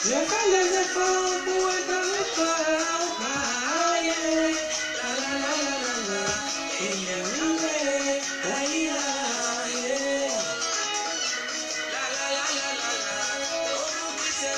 Je fais des efforts pour être avec toi. Ah, yeah. La la la la la la. Yeah, yeah, yeah, yeah. La la la la la la. Oh, oui, c'est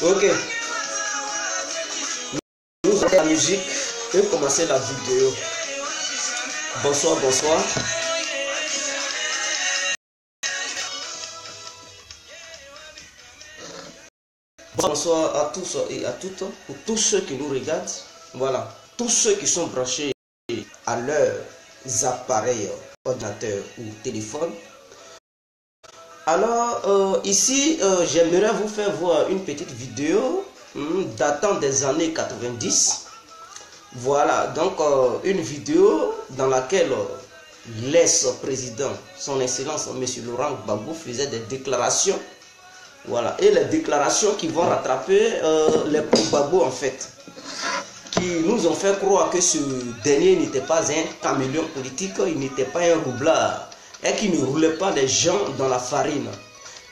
ok. Nous avons la musique et commencer la vidéo. Bonsoir, bonsoir. Bonsoir à tous et à toutes, pour tous ceux qui nous regardent. Voilà, tous ceux qui sont branchés à leurs appareils, ordinateurs ou téléphones. Alors, ici, j'aimerais vous faire voir une petite vidéo datant des années 90. Voilà, donc une vidéo dans laquelle l'ex-président, son excellence, M. Laurent Gbagbo, faisait des déclarations. Voilà, et les déclarations qui vont rattraper les Gbagbo en fait, qui nous ont fait croire que ce dernier n'était pas un caméléon politique, il n'était pas un roublard, et qui ne roulait pas les gens dans la farine.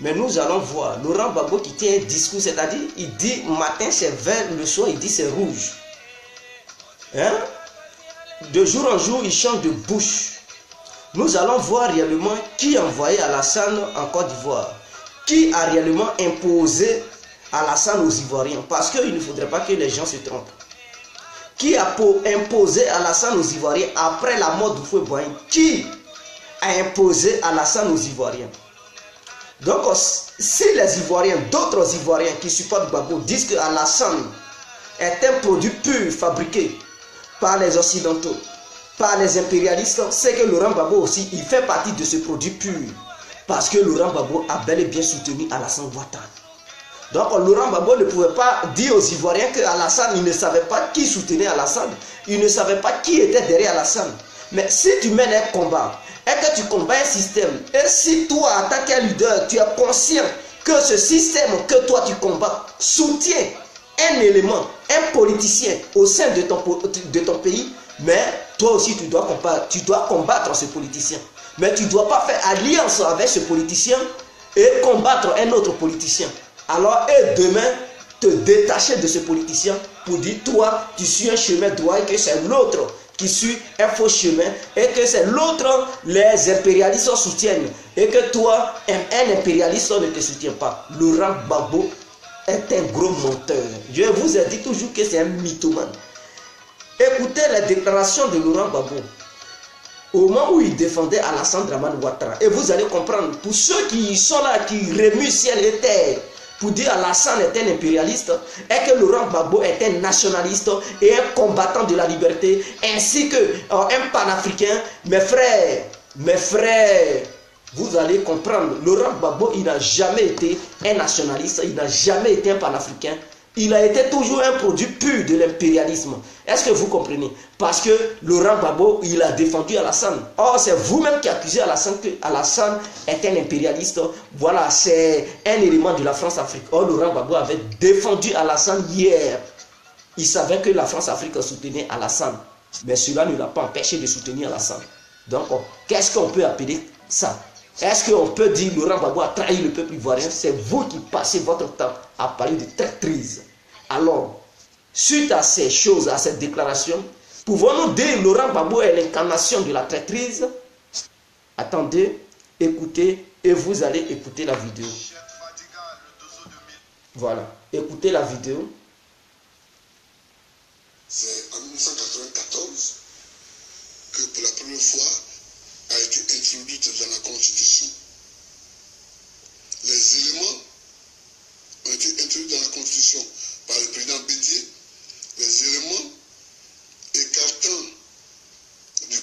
Mais nous allons voir Laurent Gbagbo qui tient un discours, c'est-à-dire il dit matin c'est vert, le soir il dit c'est rouge. Hein? De jour en jour il change de bouche. Nous allons voir réellement qui a envoyé Alassane en Côte d'Ivoire, qui a réellement imposé Alassane aux Ivoiriens, parce qu'il ne faudrait pas que les gens se trompent. Qui a imposé Alassane aux Ivoiriens après la mort de Houphouët-Boigny? Qui a imposé Alassane aux Ivoiriens? Donc, si les Ivoiriens, d'autres Ivoiriens qui supportent Gbagbo disent que Alassane est un produit pur fabriqué par les Occidentaux, par les impérialistes, c'est que Laurent Gbagbo aussi, il fait partie de ce produit pur. Parce que Laurent Gbagbo a bel et bien soutenu Alassane Ouattara. Donc Laurent Gbagbo ne pouvait pas dire aux Ivoiriens que Alassane, il ne savait pas qui soutenait Alassane, il ne savait pas qui était derrière Alassane. Mais si tu mènes un combat et que tu combats un système, et si toi, en tant qu'un leader, tu es conscient que ce système que toi tu combats soutient un élément, un politicien au sein de ton pays, mais toi aussi tu dois combattre ce politicien. Mais tu ne dois pas faire alliance avec ce politicien et combattre un autre politicien. Alors, et demain, te détacher de ce politicien pour dire, toi, tu suis un chemin droit et que c'est l'autre qui suit un faux chemin et que c'est l'autre, les impérialistes soutiennent et que toi, un impérialiste ne te soutient pas. Laurent Gbagbo est un gros menteur. Je vous ai dit toujours que c'est un mythomane. Écoutez les déclarations de Laurent Gbagbo au moment où il défendait Alassane Dramane Ouattara. Et vous allez comprendre, pour ceux qui sont là, qui remuent ciel et terre, pour dire Alassane est un impérialiste, et que Laurent Gbagbo est un nationaliste et un combattant de la liberté, ainsi qu'un panafricain, mes frères, vous allez comprendre, Laurent Gbagbo, il n'a jamais été un nationaliste, il n'a jamais été un panafricain. Il a été toujours un produit pur de l'impérialisme. Est-ce que vous comprenez? Parce que Laurent Gbagbo, il a défendu Alassane. Or, c'est vous-même qui accusez Alassane que Alassane est un impérialiste. Voilà, c'est un élément de la France-Afrique. Or, Laurent Gbagbo avait défendu Alassane hier. Il savait que la France-Afrique soutenait Alassane. Mais cela ne l'a pas empêché de soutenir Alassane. Donc, qu'est-ce qu'on peut appeler ça? Est-ce qu'on peut dire que Laurent Gbagbo a trahi le peuple ivoirien? C'est vous qui passez votre temps à parler de traîtrise. Alors, suite à ces choses, à cette déclaration, pouvons-nous dire que Laurent Gbagbo est l'incarnation de la traîtrise? Attendez, écoutez, et vous allez écouter la vidéo. Voilà, écoutez la vidéo. C'est en 1994 que pour la première fois a été introduite dans la Constitution. Les éléments ont été introduits dans la Constitution par le président Bédier, les éléments écartant du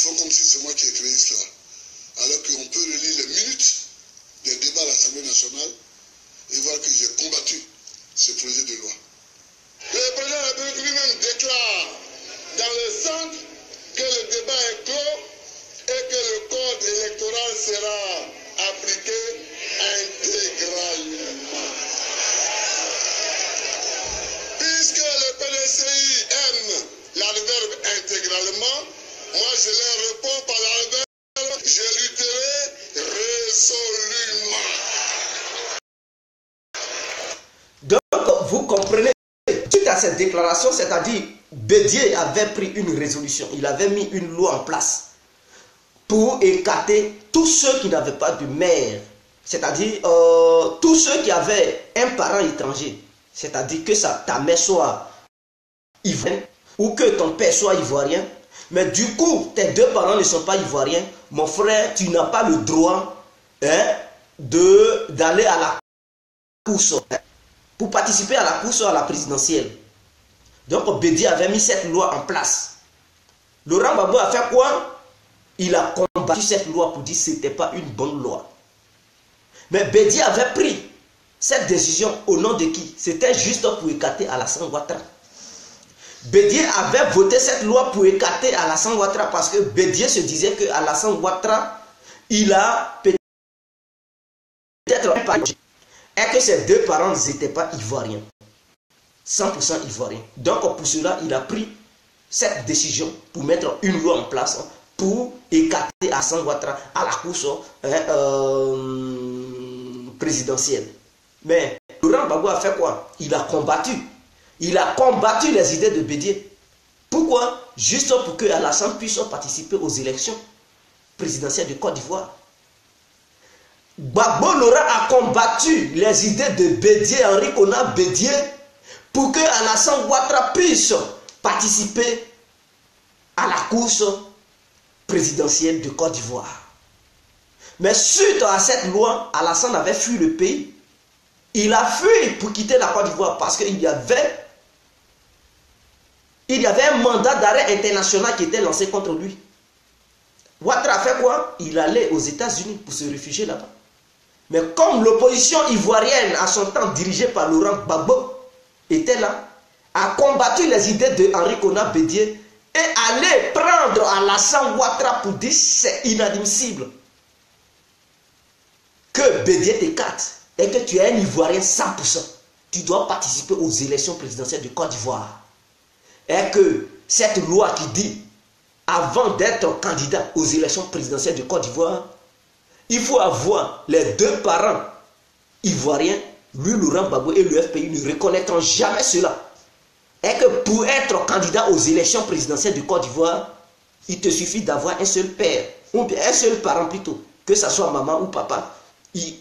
font comme si c'est moi qui ai créé cela. Alors qu'on peut relire les minutes des débats à l'Assemblée nationale et voir que j'ai combattu ce projet de loi. Le président de la République lui-même déclare dans le centre que le débat est clos et que le code électoral sera appliqué intégralement. Puisque le PDCI aime l'adverbe intégralement, moi je leur réponds par l'adverbe, je lutterai résolument. Donc, vous comprenez, suite à cette déclaration, c'est-à-dire Bédié avait pris une résolution, il avait mis une loi en place pour écarter tous ceux qui n'avaient pas de mère, c'est-à-dire tous ceux qui avaient un parent étranger, c'est-à-dire que ta mère soit ivoirienne ou que ton père soit ivoirien, mais du coup, tes deux parents ne sont pas ivoiriens, mon frère, tu n'as pas le droit d'aller à la course, pour participer à la course à la présidentielle. Donc Bédié avait mis cette loi en place. Laurent Gbagbo a fait quoi? Il a combattu cette loi pour dire que ce n'était pas une bonne loi. Mais Bédié avait pris cette décision au nom de qui? C'était juste pour écarter Alassane Ouattara. Bédié avait voté cette loi pour écarter Alassane Ouattara parce que Bédié se disait que Alassane Ouattara, il a peut-être un parent et que ses deux parents n'étaient pas ivoiriens. 100% ivoiriens. Donc pour cela, il a pris cette décision pour mettre une loi en place pour écarter Alassane Ouattara à la course présidentielle. Mais Laurent Gbagbo a fait quoi? Il a combattu. Il a combattu les idées de Bédié. Pourquoi? Juste pour que Alassane puisse participer aux élections présidentielles de Côte d'Ivoire. Gbagbo Laurent a combattu les idées de Bédié, Henri Konan Bédié, pour que Alassane Ouattara puisse participer à la course présidentielle de Côte d'Ivoire. Mais suite à cette loi, Alassane avait fui le pays. Il a fui pour quitter la Côte d'Ivoire parce qu'il y avait un mandat d'arrêt international qui était lancé contre lui. Ouattara a fait quoi? Il allait aux États-Unis pour se réfugier là-bas. Mais comme l'opposition ivoirienne, à son temps dirigée par Laurent Gbagbo, était là, a combattu les idées de Henri Konan Bédié et allait prendre Alassane Ouattara pour dire c'est inadmissible que Bédié t'écarte et que tu es un Ivoirien 100%. Tu dois participer aux élections présidentielles de Côte d'Ivoire. Et que cette loi qui dit, avant d'être candidat aux élections présidentielles de Côte d'Ivoire, il faut avoir les deux parents ivoiriens, lui, Laurent Gbagbo et le FPI ne reconnaîtront jamais cela. Et que pour être candidat aux élections présidentielles de Côte d'Ivoire, il te suffit d'avoir un seul père, ou bien un seul parent plutôt, que ce soit maman ou papa. Il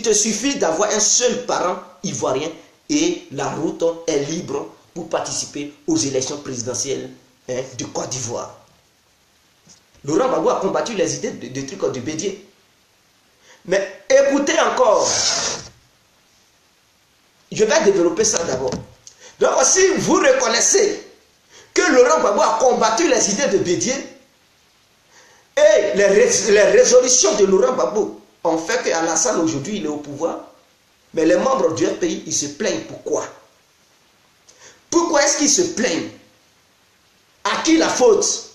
te suffit d'avoir un seul parent ivoirien et la route est libre pour participer aux élections présidentielles de Côte d'Ivoire. Laurent Gbagbo a combattu les idées de trucs de Bédié. Mais écoutez encore, je vais développer ça d'abord. Donc si vous reconnaissez que Laurent Gbagbo a combattu les idées de Bédié et les résolutions de Laurent Gbagbo ont fait qu'Alassane aujourd'hui il est au pouvoir, mais les membres du FPI ils se plaignent. Pourquoi? Pourquoi est-ce qu'ils se plaignent? À qui la faute?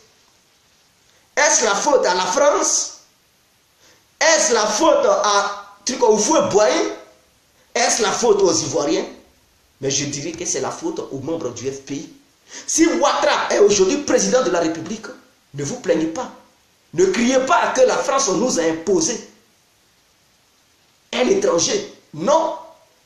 Est-ce la faute à la France? Est-ce la faute à Houphouët-Boigny? Est-ce la faute aux Ivoiriens? Mais je dirais que c'est la faute aux membres du FPI. Si Ouattara est aujourd'hui président de la République, ne vous plaignez pas. Ne criez pas que la France nous a imposé un étranger. Non.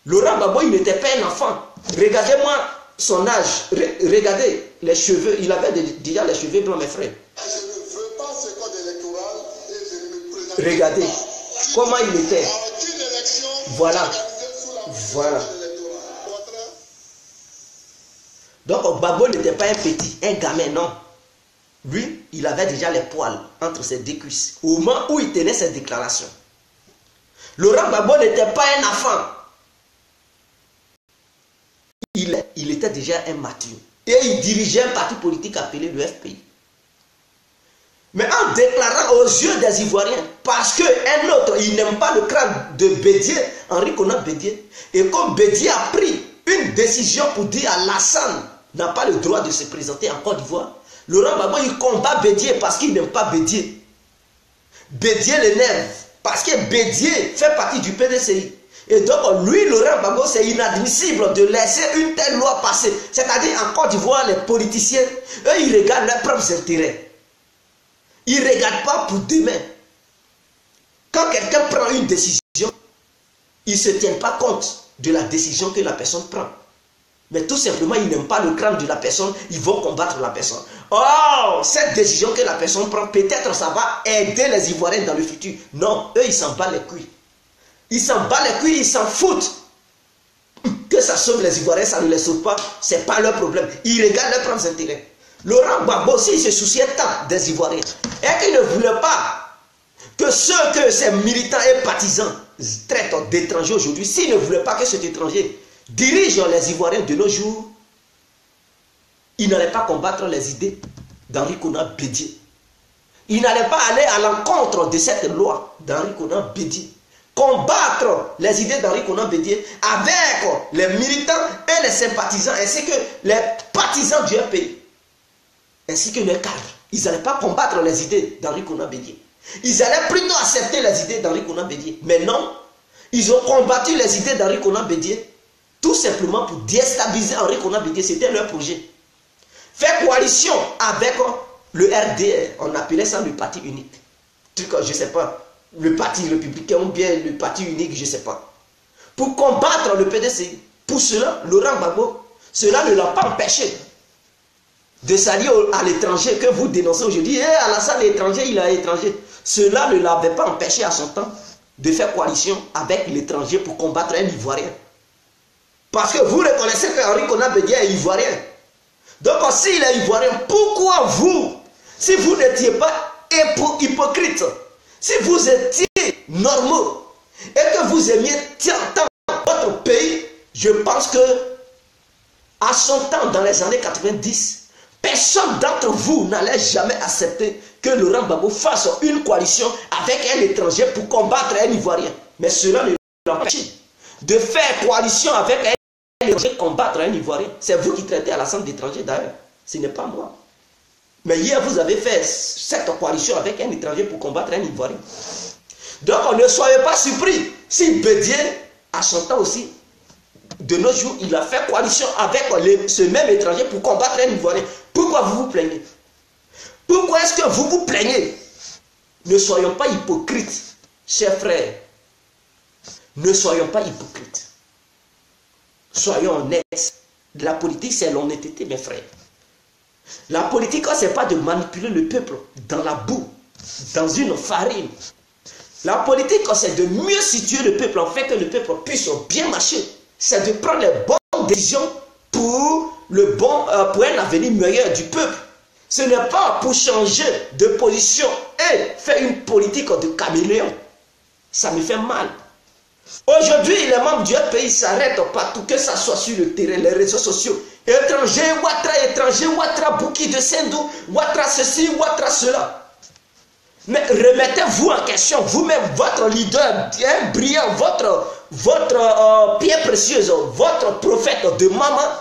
Laurent Gbagbo, il n'était pas un enfant. Regardez-moi son âge. Regardez les cheveux. Il avait déjà les cheveux blancs, mes frères. Je ne veux pas ce code électoral et je ne me présente Regardez comment il était. Voilà. Voilà. Donc Gbagbo n'était pas un petit, un gamin, non. Lui, il avait déjà les poils entre ses deux cuisses au moment où il tenait cette déclaration. Laurent Gbagbo n'était pas un enfant. Il était déjà un mature. Et il dirigeait un parti politique appelé le FPI. Mais en déclarant aux yeux des Ivoiriens, parce qu'un autre, il n'aime pas le crâne de Bédié, Henri Konan Bédié. Et comme Bédié a pris une décision pour dire à Lassane n'a pas le droit de se présenter en Côte d'Ivoire, Laurent Gbagbo, il combat Bédié parce qu'il n'aime pas Bédié. Bédié l'énerve, parce que Bédié fait partie du PDCI. Et donc, lui, Laurent Gbagbo, c'est inadmissible de laisser une telle loi passer. C'est-à-dire, en Côte d'Ivoire, les politiciens, eux, ils regardent leurs propres intérêts. Ils ne regardent pas pour demain. Quand quelqu'un prend une décision, ils ne se tiennent pas compte de la décision que la personne prend. Mais tout simplement, ils n'aiment pas le crâne de la personne, ils vont combattre la personne. Oh, cette décision que la personne prend, peut-être ça va aider les Ivoiriens dans le futur. Non, eux, ils s'en battent les couilles. Ils s'en battent les couilles, ils s'en foutent. Que ça sauve les Ivoiriens, ça ne les sauve pas, ce n'est pas leur problème. Ils regardent leurs propres intérêts. Laurent Gbagbo aussi, il se souciait tant des Ivoiriens. Et qu'il ne voulait pas que ces militants et partisans traitent d'étrangers aujourd'hui, s'il ne voulait pas que cet étranger dirige les Ivoiriens de nos jours, il n'allait pas combattre les idées d'Henri Konan Bédié. Il n'allait pas aller à l'encontre de cette loi d'Henri Konan Bédié. Combattre les idées d'Henri Konan Bédié avec les militants et les sympathisants, ainsi que les partisans du pays, ainsi que les cadres. Ils n'allaient pas combattre les idées d'Henri Konan Bédié. Ils allaient plutôt accepter les idées d'Henri Konan Bédié. Mais non, ils ont combattu les idées d'Henri Konan Bédié tout simplement pour déstabiliser Henri Konan Bédié. C'était leur projet. Faire coalition avec le RDR, on appelait ça le parti unique. Je ne sais pas, le parti républicain ou bien le parti unique, je ne sais pas. Pour combattre le PDCI. Pour cela, Laurent Gbagbo, cela ne l'a pas empêché de s'allier à l'étranger que vous dénoncez aujourd'hui. Et Alassane l'étranger, il est étranger. Cela ne l'avait pas empêché à son temps de faire coalition avec l'étranger pour combattre un Ivoirien. Parce que vous reconnaissez que Henri Konan Bédié est Ivoirien. Donc s'il est Ivoirien, pourquoi vous, si vous n'étiez pas hypocrite, si vous étiez normaux et que vous aimiez tant votre pays, je pense que à son temps, dans les années 90, personne d'entre vous n'allait jamais accepter que Laurent Gbagbo fasse une coalition avec un étranger pour combattre un Ivoirien. Mais cela ne l'empêche de faire coalition avec un étranger pour combattre un Ivoirien. C'est vous qui traitez Alassane d'étranger d'ailleurs. Ce n'est pas moi. Mais hier, vous avez fait cette coalition avec un étranger pour combattre un Ivoirien. Donc, ne soyez pas surpris si Bédié, à son temps aussi, de nos jours, il a fait coalition avec ce même étranger pour combattre un Ivoirien. Pourquoi vous vous plaignez? Pourquoi est-ce que vous vous plaignez? Ne soyons pas hypocrites, chers frères. Ne soyons pas hypocrites. Soyons honnêtes. La politique, c'est l'honnêteté, mes frères. La politique, ce n'est pas de manipuler le peuple dans la boue, dans une farine. La politique, c'est de mieux situer le peuple, afin que le peuple puisse bien marcher. C'est de prendre les bonnes décisions pour un avenir meilleur du peuple. Ce n'est pas pour changer de position et faire une politique de caméléon. Ça me fait mal. Aujourd'hui, les membres du pays s'arrêtent partout, que ce soit sur le terrain, les réseaux sociaux. Étranger, Ouattara, Bouki de Sendou, Ouattara ceci, Ouattara cela. Mais remettez-vous en question, vous-même, votre leader, bien brillant, votre pierre précieuse, votre prophète de maman,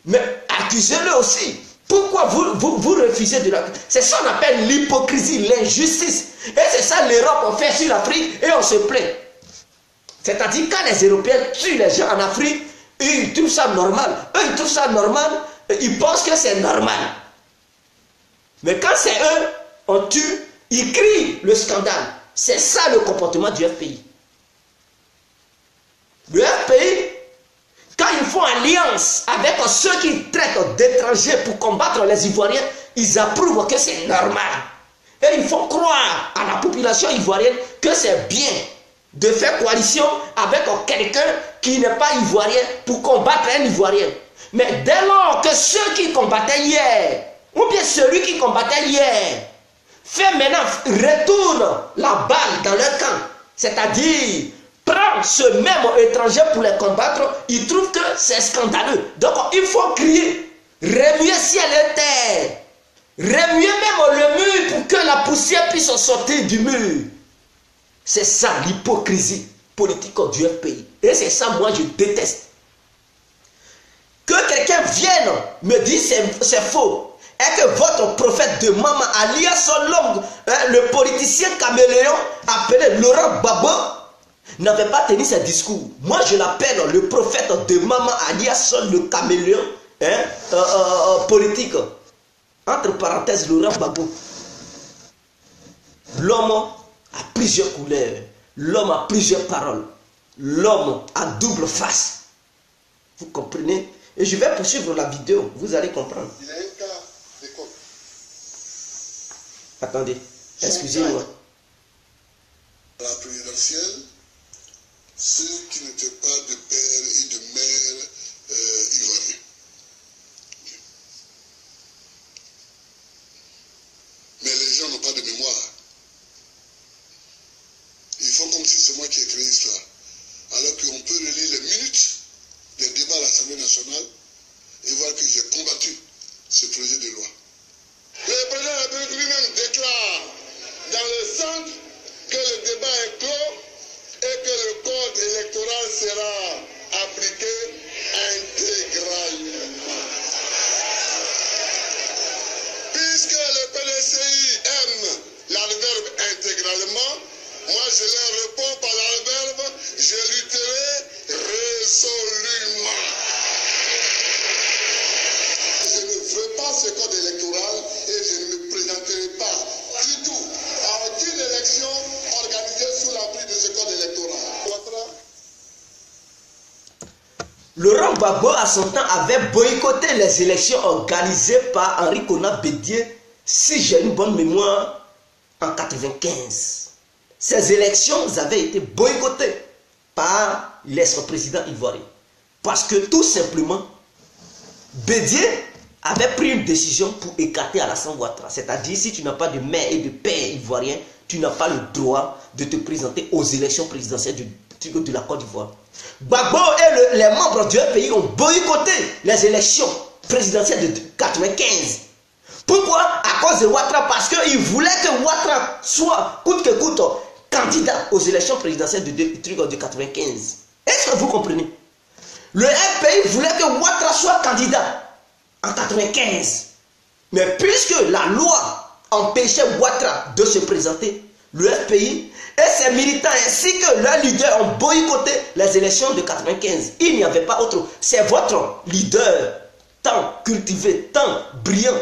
mais accusez-le aussi. Pourquoi vous refusez de l'accuser? C'est ça qu'on appelle l'hypocrisie, l'injustice. Et c'est ça l'Europe a fait sur l'Afrique et on se plaint. C'est-à-dire quand les Européens tuent les gens en Afrique, ils trouvent ça normal. Eux, ils trouvent ça normal, ils pensent que c'est normal. Mais quand c'est eux, on tue, ils crient le scandale. C'est ça le comportement du FPI. Le FPI, quand ils font alliance avec ceux qui traitent d'étrangers pour combattre les Ivoiriens, ils approuvent que c'est normal. Et ils font croire à la population ivoirienne que c'est bien de faire coalition avec quelqu'un qui n'est pas ivoirien pour combattre un Ivoirien. Mais dès lors que ceux qui combattaient hier, ou bien celui qui combattait hier, fait maintenant, retourne la balle dans leur camp, c'est-à-dire prend ce même étranger pour les combattre, ils trouvent que c'est scandaleux. Donc il faut crier, remuer ciel et terre, Remuer même le mur pour que la poussière puisse sortir du mur. C'est ça l'hypocrisie politique du FPI. Et c'est ça, moi, je déteste. Que quelqu'un vienne me dire c'est faux. Et que votre prophète de Maman, alias l'homme, le politicien caméléon appelé Laurent Gbagbo, n'avait pas tenu ce discours. Moi, je l'appelle le prophète de Maman, alias le caméléon politique. Entre parenthèses, Laurent Gbagbo. L'homme a plusieurs couleurs. L'homme a plusieurs paroles. L'homme a double face. Vous comprenez? Et je vais poursuivre la vidéo. Vous allez comprendre. Il y a un cas d'école. Attendez. Excusez-moi. À la présidentielle, ceux qui n'étaient pas de père et de mère ivoiriens. Mais les gens n'ont pas de mémoire. Ils font comme si c'est moi qui ai créé cela. Alors qu'on peut relire les minutes des débats à l'Assemblée nationale et voir que j'ai combattu ce projet de loi. Le président de la République lui-même déclare dans le centre que le débat est clos et que le code électoral sera appliqué intégralement. Puisque le PDCI aime l'adverbe intégralement, moi je leur réponds par l'adverbe, je lutterai résolument. Je ne veux pas ce code électoral et je ne me présenterai pas du tout à aucune élection organisée sous l'abri de ce code électoral. Laurent Gbagbo, à son temps, avait boycotté les élections organisées par Henri Konan Bédié, si j'ai une bonne mémoire, en 1995. Ces élections avaient été boycottées par l'ex-président ivoirien. Parce que tout simplement, Bédié avait pris une décision pour écarter Alassane Ouattara. C'est-à-dire, si tu n'as pas de mère et de père ivoirien, tu n'as pas le droit de te présenter aux élections présidentielles de la Côte d'Ivoire. Gbagbo et les membres du pays ont boycotté les élections présidentielles de 1995. Pourquoi? À cause de Ouattara. Parce qu'ils voulaient que Ouattara soit, coûte que coûte, candidat aux élections présidentielles de 1995. Est-ce que vous comprenez? Le FPI voulait que Ouattara soit candidat en 1995. Mais puisque la loi empêchait Ouattara de se présenter, le FPI et ses militants ainsi que leurs leaders ont boycotté les élections de 1995. Il n'y avait pas autre. C'est votre leader, tant cultivé, tant brillant,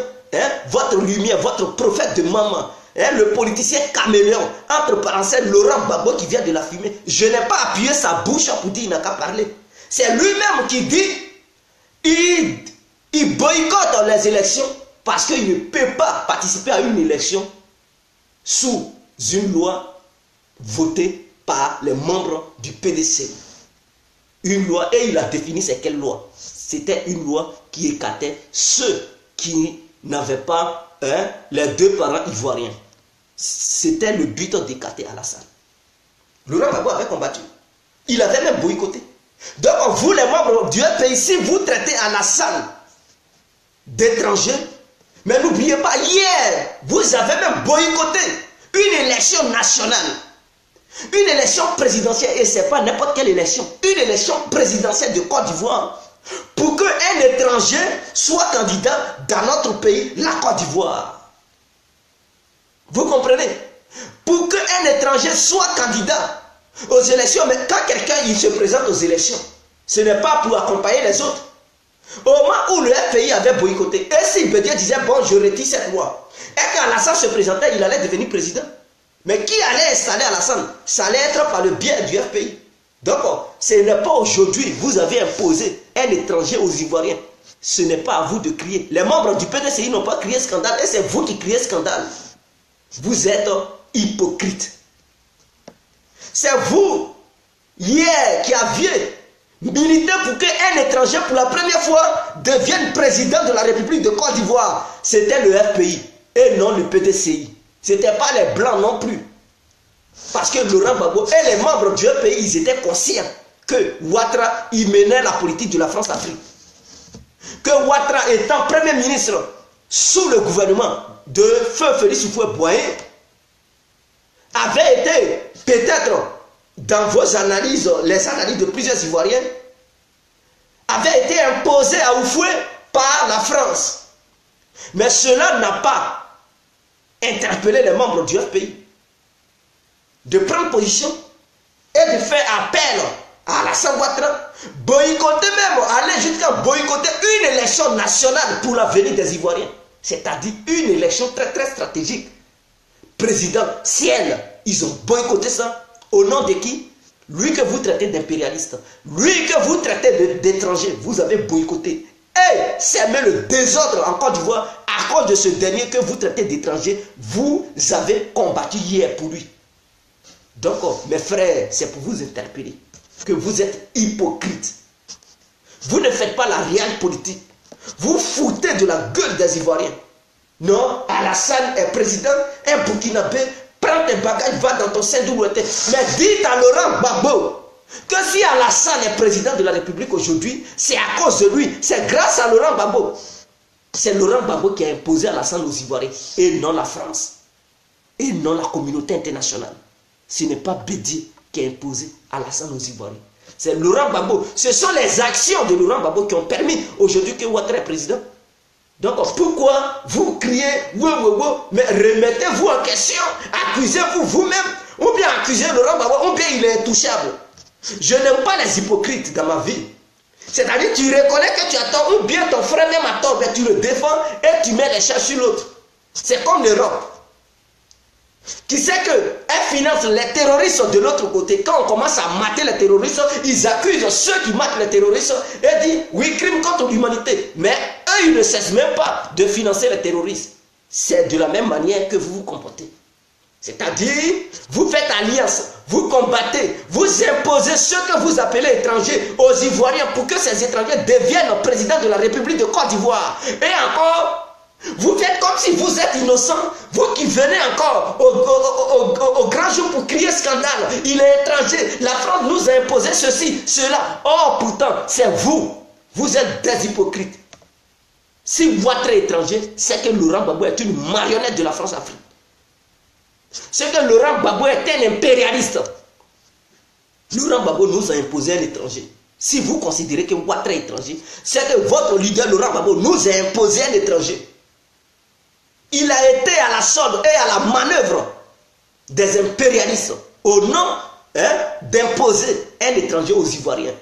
votre lumière, votre prophète de Maman, le politicien caméléon, entre parenthèses, Laurent Gbagbo qui vient de la fumer. Je n'ai pas appuyé sa bouche pour dire qu'il n'a qu'à parler. C'est lui-même qui dit il boycotte les élections parce qu'il ne peut pas participer à une élection sous une loi votée par les membres du PDC. Une loi, et il a défini c'est quelle loi. C'était une loi qui écartait ceux qui n'avaient pas les deux parents ivoiriens. C'était le but d'écarter Alassane. Laurent Gbagbo avait combattu. Il avait même boycotté. Donc vous les membres du pays, si vous traitez Alassane d'étranger, mais n'oubliez pas, hier, vous avez même boycotté une élection nationale. Une élection présidentielle, et ce n'est pas n'importe quelle élection, une élection présidentielle de Côte d'Ivoire, pour qu'un étranger soit candidat dans notre pays, la Côte d'Ivoire. Vous comprenez? Pour qu'un étranger soit candidat aux élections, mais quand quelqu'un se présente aux élections, ce n'est pas pour accompagner les autres. Au moment où le FPI avait boycotté, et si Bédié disait, bon, je retire cette loi, et quand Alassane se présentait, il allait devenir président. Mais qui allait installer Alassane? Ça allait être par le biais du FPI. Donc, ce n'est pas aujourd'hui, vous avez imposé un étranger aux Ivoiriens. Ce n'est pas à vous de crier. Les membres du PDCI n'ont pas crié scandale, et c'est vous qui criez scandale. Vous êtes hypocrite. C'est vous, hier, qui aviez milité pour qu'un étranger, pour la première fois, devienne président de la République de Côte d'Ivoire. C'était le FPI, et non le PDCI. Ce n'était pas les Blancs non plus. Parce que Laurent Gbagbo et les membres du pays, ils étaient conscients que Ouattara, il menait la politique de la France-Afrique. Que Ouattara, étant Premier ministre sous le gouvernement de Feu Félix Houphouët-Boigny, avait été peut-être dans vos analyses, les analyses de plusieurs Ivoiriens, avait été imposé à Houphouët par la France. Mais cela n'a pas interpellé les membres du FPI de prendre position et de faire appel à Alassane Ouattara, boycotter même, aller jusqu'à boycotter une élection nationale pour l'avenir des Ivoiriens. C'est-à-dire une élection très très stratégique, présidentielle. Ils ont boycotté ça. Au nom de qui? Lui que vous traitez d'impérialiste, lui que vous traitez d'étranger, vous avez boycotté. Et c'est même le désordre en Côte d'Ivoire, à cause de ce dernier que vous traitez d'étranger, vous avez combattu hier pour lui. Donc, mes frères, c'est pour vous interpeller que vous êtes hypocrites. Vous ne faites pas la réelle politique. Vous foutez de la gueule des Ivoiriens. Non, Alassane est président, un Burkinabé, prends tes bagages, va dans ton sein d'où tu es. Mais dites à Laurent Gbagbo que si Alassane est président de la République aujourd'hui, c'est à cause de lui, c'est grâce à Laurent Gbagbo. C'est Laurent Gbagbo qui a imposé Alassane aux Ivoiriens, et non la France, et non la communauté internationale. Ce n'est pas Bédié qui a imposé Alassane aux Ivoiriens. C'est Laurent Gbagbo. Ce sont les actions de Laurent Gbagbo qui ont permis aujourd'hui que Ouattara est président. Donc pourquoi vous criez mais remettez-vous en question, accusez-vous vous-même, ou bien accusez Laurent Gbagbo, ou bien il est intouchable. Je n'aime pas les hypocrites dans ma vie. C'est-à-dire tu reconnais que tu as tort, ou bien ton frère même a tort, mais tu le défends et tu mets les charges sur l'autre. C'est comme l'Europe, qui sait qu'elle finance les terroristes de l'autre côté. Quand on commence à mater les terroristes, ils accusent ceux qui matent les terroristes et disent oui, crime contre l'humanité. Mais eux, ils ne cessent même pas de financer les terroristes. C'est de la même manière que vous vous comportez. C'est-à-dire, vous faites alliance, vous combattez, vous imposez ceux que vous appelez étrangers aux Ivoiriens pour que ces étrangers deviennent présidents de la République de Côte d'Ivoire. Et encore, vous faites comme si vous êtes innocent, vous qui venez encore au grand jour pour crier scandale. Il est étranger, la France nous a imposé ceci, cela. Or pourtant, c'est vous. Vous êtes des hypocrites. Si votre étranger, c'est que Laurent Gbagbo est une marionnette de la France-Afrique. C'est que Laurent Gbagbo est un impérialiste. Laurent Gbagbo nous a imposé un étranger. Si vous considérez que Ouattara est étranger, c'est que votre leader Laurent Gbagbo nous a imposé un étranger. Il a été à la solde et à la manœuvre des impérialistes au nom d'imposer un étranger aux Ivoiriens.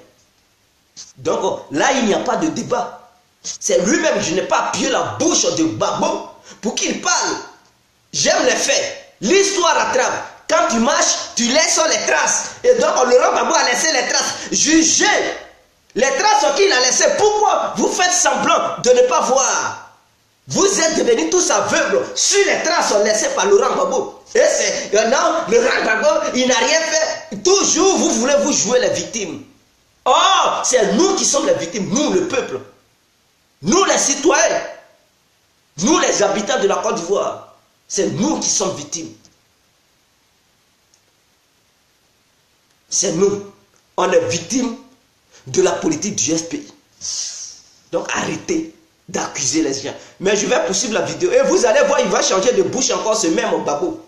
Donc là, il n'y a pas de débat. C'est lui-même, je n'ai pas appuyé la bouche de Gbagbo pour qu'il parle. J'aime les faits. L'histoire rattrape. Quand tu marches, tu laisses les traces. Et donc Laurent Gbagbo a laissé les traces. Jugez les traces qu'il a laissées. Pourquoi vous faites semblant de ne pas voir? Vous êtes devenus tous aveugles sur les traces laissées par Laurent Gbagbo. Et c'est non, Laurent Gbagbo, il n'a rien fait. Toujours vous voulez vous jouer les victimes. Or, c'est nous qui sommes les victimes, nous le peuple. Nous les citoyens. Nous les habitants de la Côte d'Ivoire. C'est nous qui sommes victimes. C'est nous. On est victimes de la politique du FPI. Donc arrêtez d'accuser les gens. Mais je vais poursuivre la vidéo. Et vous allez voir, il va changer de bouche encore ce même Gbagbo.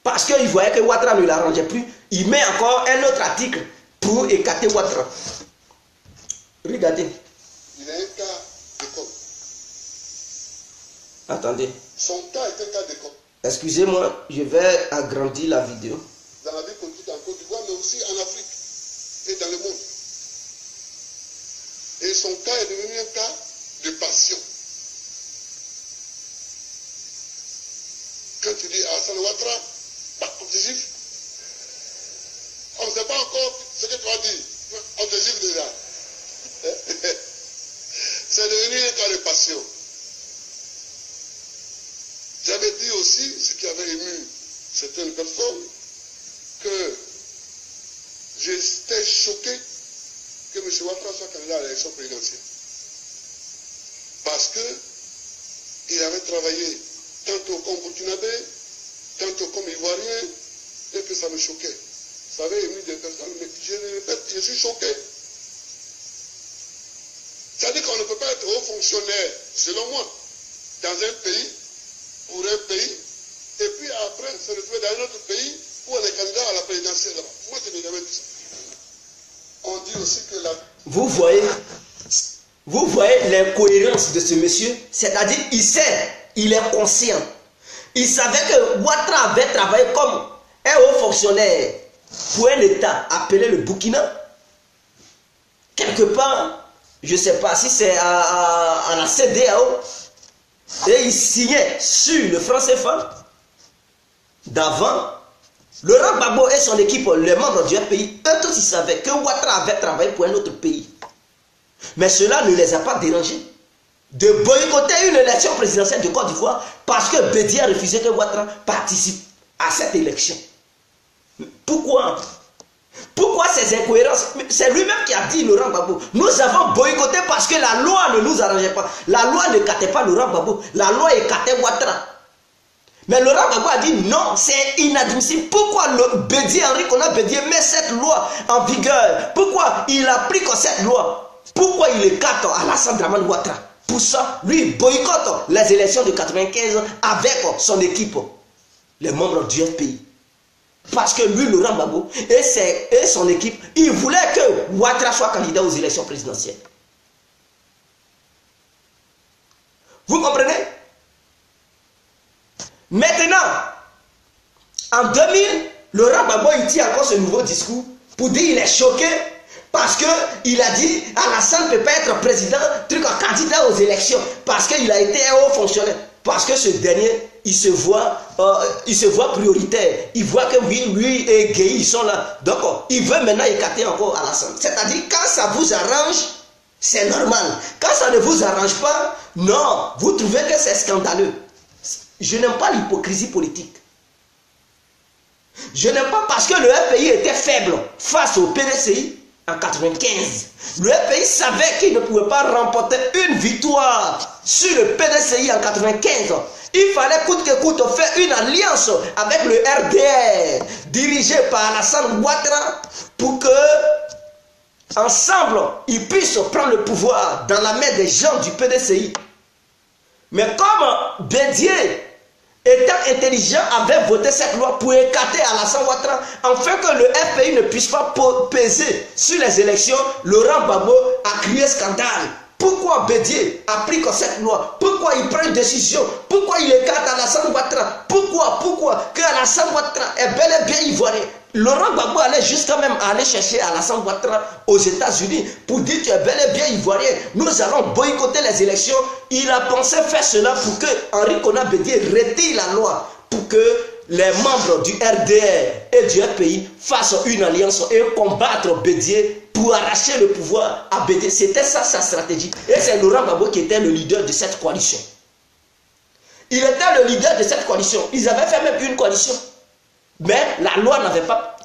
Parce qu'il voyait que Ouattara ne l'arrangeait plus. Il met encore un autre article pour écarter Ouattara. Regardez. Il a un cas d'école. Attendez. Son cas est un cas d'école. Excusez-moi, je vais agrandir la vidéo. Dans la vie politique en Côte d'Ivoire, mais aussi en Afrique et dans le monde. Et son cas est devenu un cas de passion. Quand tu dis Alassane Ouattara, t'es juif. On ne sait pas encore ce que tu vas dire. On te juif déjà. C'est devenu un cas de passion. J'avais dit aussi, ce qui avait ému certaines personnes, que j'étais choqué que M. Ouattara soit candidat à l'élection présidentielle. Parce qu'il avait travaillé tantôt comme burkinabé, tantôt comme ivoirien, et que ça me choquait. Ça avait ému des personnes, mais je le répète, je suis choqué. C'est-à-dire qu'on ne peut pas être haut fonctionnaire, selon moi, dans un pays, pour un pays, et puis après se retrouver dans un autre pays où on est candidat à la présidentielle là-bas. Moi, je n'ai jamais dit ça. On dit aussi que la... Vous voyez l'incohérence de ce monsieur, c'est-à-dire il sait, il est conscient. Il savait que Ouattara avait travaillé comme un haut fonctionnaire pour un État appelé le Burkina. Quelque part, je ne sais pas si c'est à la CEDEAO, et il signait sur le franc CFA d'avant. Laurent Gbagbo et son équipe, les membres du pays, eux tous ils savaient que Ouattara avait travaillé pour un autre pays. Mais cela ne les a pas dérangés de boycotter une élection présidentielle de Côte d'Ivoire parce que Bédié a refusé que Ouattara participe à cette élection. Pourquoi? Pourquoi ces incohérences? C'est lui-même qui a dit, Laurent Gbagbo, nous avons boycotté parce que la loi ne nous arrangeait pas. La loi ne captait pas Laurent Gbagbo, la loi écartait Ouattara. Mais Laurent Gbagbo a dit non, c'est inadmissible. Pourquoi Bédié, Henri Konan Bédié met cette loi en vigueur? Pourquoi il applique cette loi? Pourquoi il écarte Alassane Dramane Ouattara? Pour ça, lui il boycotte les élections de 95 avec son équipe, les membres du FPI. Parce que lui, Laurent Gbagbo et son équipe, ils voulaient que Ouattara soit candidat aux élections présidentielles. Vous comprenez? Maintenant, en 2000, Laurent Gbagbo il tient encore ce nouveau discours pour dire qu'il est choqué parce qu'il a dit Alassane ne peut pas être président, candidat aux élections parce qu'il a été un haut fonctionnaire. Parce que ce dernier, il se voit prioritaire. Il voit que oui, lui et Gueye, ils sont là. Donc, il veut maintenant écarter encore Alassane. C'est-à-dire, quand ça vous arrange, c'est normal. Quand ça ne vous arrange pas, non, vous trouvez que c'est scandaleux. Je n'aime pas l'hypocrisie politique. Je n'aime pas parce que le FPI était faible face au PDCI en 95. Le FPI savait qu'il ne pouvait pas remporter une victoire sur le PDCI en 95. Il fallait coûte que coûte faire une alliance avec le RDR dirigé par Alassane Ouattara pour que ensemble ils puissent prendre le pouvoir dans la main des gens du PDCI. Mais comme Bédié, étant intelligent, avait voté cette loi pour écarter Alassane Ouattara, afin que le FPI ne puisse pas peser sur les élections, Laurent Gbagbo a crié scandale. Pourquoi Bédié applique cette loi? Pourquoi il prend une décision? Pourquoi il écarte Alassane Ouattara? Pourquoi que Alassane Ouattara est bel et bien ivoirien? Laurent Gbagbo allait jusqu'à même aller chercher Alassane Ouattara aux États-Unis pour dire tu es bel et bien ivoirien. Nous allons boycotter les élections. Il a pensé faire cela pour que Henri Konan Bédié retire la loi pour que les membres du RDR et du FPI fassent une alliance et combattre Bédié pour arracher le pouvoir à Bédié. C'était ça sa stratégie. Et c'est Laurent Gbagbo qui était le leader de cette coalition. Il était le leader de cette coalition. Ils avaient fait même une coalition. Mais la loi n'avait pas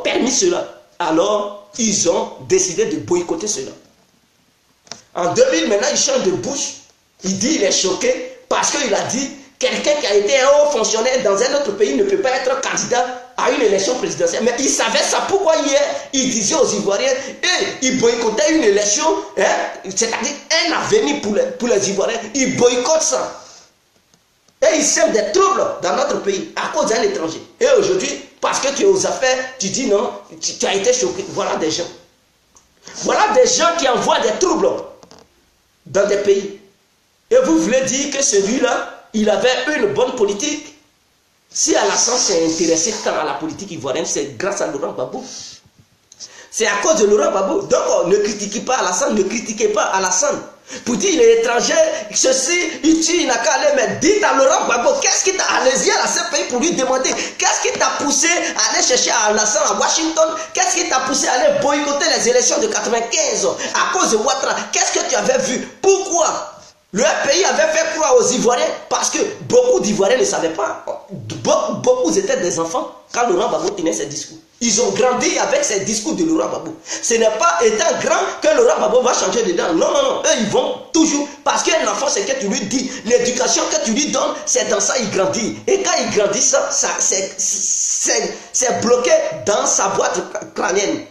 permis cela. Alors, ils ont décidé de boycotter cela. En 2000, maintenant, il change de bouche. Il dit qu'il est choqué parce qu'il a dit quelqu'un qui a été un haut fonctionnaire dans un autre pays ne peut pas être candidat à une élection présidentielle. Mais il savait ça. Pourquoi hier, il disait aux Ivoiriens, et il boycottait une élection, c'est-à-dire un avenir pour les Ivoiriens. Il boycotte ça. Et ils sèment des troubles dans notre pays à cause d'un étranger. Et aujourd'hui, parce que tu es aux affaires, tu dis non, tu as été choqué. Voilà des gens. Voilà des gens qui envoient des troubles dans des pays. Et vous voulez dire que celui-là, il avait une bonne politique? Si Alassane s'est intéressé tant à la politique ivoirienne, c'est grâce à Laurent Gbagbo. C'est à cause de Laurent Gbagbo. Donc, ne critiquez pas Alassane, ne critiquez pas Alassane. Pour dire il est étranger, ceci, il tue, il n'a qu'à aller, mais dites à Laurent Gbagbo, qu'est-ce qui t'a, allez-y à la CPI pour lui demander, qu'est-ce qui t'a poussé à aller chercher Alassane à Washington, qu'est-ce qui t'a poussé à aller boycotter les élections de 95 à cause de Ouattara, qu'est-ce que tu avais vu? Pourquoi? Le pays avait fait croire aux Ivoiriens, parce que beaucoup d'Ivoiriens ne savaient pas, beaucoup étaient des enfants quand Laurent Gbagbo tenait ses discours. Ils ont grandi avec ces discours de Laurent Gbagbo. Ce n'est pas étant grand que Laurent Gbagbo va changer dedans. Non, non, non. Eux, ils vont toujours. Parce qu'un enfant, c'est que tu lui dis. L'éducation que tu lui donnes, c'est dans ça qu'il grandit. Et quand il grandit, ça c'est bloqué dans sa boîte crânienne.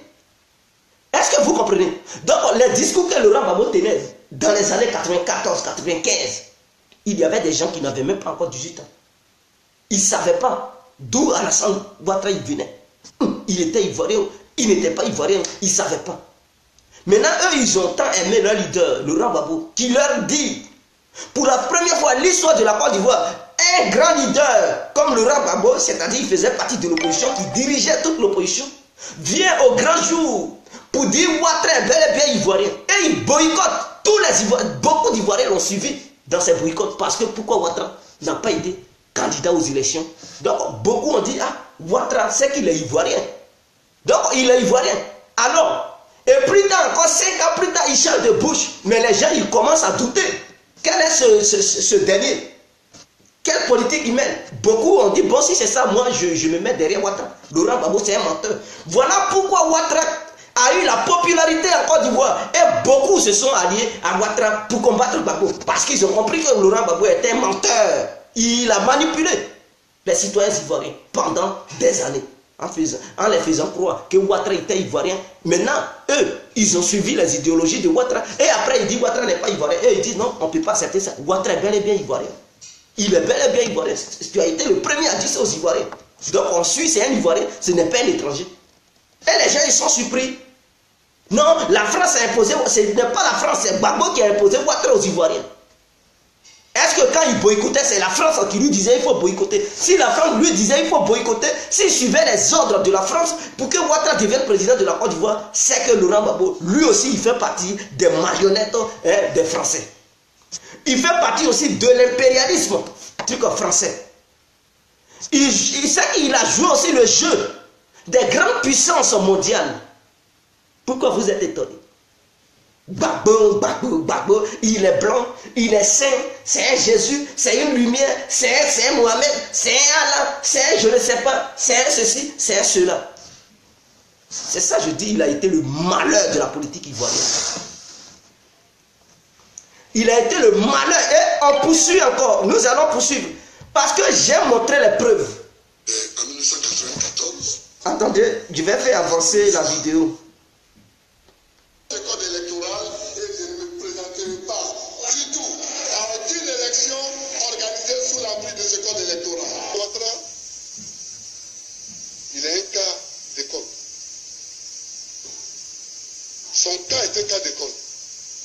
Est-ce que vous comprenez? Donc, les discours que Laurent Gbagbo tenait dans les années 94, 95, il y avait des gens qui n'avaient même pas encore 18 ans. Ils ne savaient pas d'où Alassane Ouattara il venait. Il était ivoirien, il n'était pas ivoirien, ils ne savaient pas. Maintenant, eux, ils ont tant aimé leur leader, Laurent Gbagbo, qui leur dit, pour la première fois l'histoire de la Côte d'Ivoire, un grand leader comme Laurent Gbagbo, c'est-à-dire il faisait partie de l'opposition, qui dirigeait toute l'opposition, vient au grand jour pour dire Ouattara est bel et bien ivoirien. Et il boycotte tous les Ivoiriens. Beaucoup d'Ivoiriens l'ont suivi dans ces boycotts. Parce que pourquoi Ouattara n'a pas été candidat aux élections? Donc beaucoup ont dit, ah, Ouattara, c'est qu'il est ivoirien. Donc il est ivoirien. Alors, et plus tard, encore 5 ans plus tard, il change de bouche. Mais les gens, ils commencent à douter. Quel est ce dernier? Quelle politique il mène? Beaucoup ont dit, bon, si c'est ça, moi, je me mets derrière Ouattara. Laurent Gbagbo, c'est un menteur. Voilà pourquoi Ouattara a eu la popularité en Côte d'Ivoire. Et beaucoup se sont alliés à Ouattara pour combattre Gbagbo. Parce qu'ils ont compris que Laurent Gbagbo était un menteur. Il a manipulé les citoyens ivoiriens pendant des années. En les faisant croire que Ouattara était ivoirien. Maintenant, eux, ils ont suivi les idéologies de Ouattara. Et après, ils disent Ouattara n'est pas ivoirien. Et ils disent non, on ne peut pas accepter ça. Ouattara est bel et bien ivoirien. Il est bel et bien ivoirien. Tu as été le premier à dire ça aux Ivoiriens. Donc en Suisse, c'est un Ivoirien, ce n'est pas un étranger. Et les gens, ils sont surpris. Non, la France a imposé, ce n'est pas la France, c'est Gbagbo qui a imposé Ouattara aux Ivoiriens. Est-ce que quand il boycottait, c'est la France qui lui disait il faut boycotter? Si la France lui disait il faut boycotter, s'il suivait les ordres de la France pour que Ouattara devienne président de la Côte d'Ivoire, c'est que Laurent Gbagbo, lui aussi, il fait partie des marionnettes des Français. Il fait partie aussi de l'impérialisme français. Il sait qu'il a joué aussi le jeu des grandes puissances mondiales. Pourquoi vous êtes étonnés? Gbagbo, il est blanc, il est saint, c'est un Jésus, c'est une lumière, c'est un Mohamed, c'est un Allah, c'est un je ne sais pas, c'est un ceci, c'est un cela. C'est ça, je dis, il a été le malheur de la politique ivoirienne. Il a été le malheur. Et on poursuit encore. Nous allons poursuivre. Parce que j'ai montré les preuves. En 1994. Attendez, je vais faire avancer la vidéo. Le code électoral et je ne me présenterai pas du tout à une élection organisée sous l'abri de ce code électoral. Ouattara, il est un cas d'école. Son cas est un cas d'école.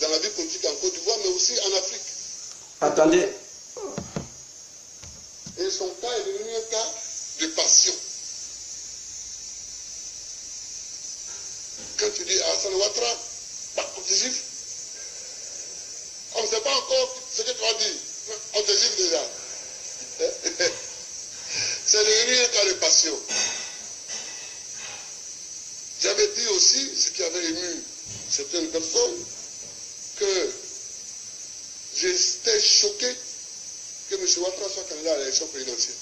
Dans la vie politique en Côte d'Ivoire, mais aussi en Afrique. Attendez. Et son cas est devenu un cas de passion. Quand tu dis Alassane Ouattara, on te gifle. On ne sait pas encore ce que tu vas dire. On te gifle déjà. C'est devenu un cas de passion. J'avais dit aussi, ce qui avait ému certaines personnes, que j'étais choqué que M. Ouattara soit candidat à l'élection présidentielle.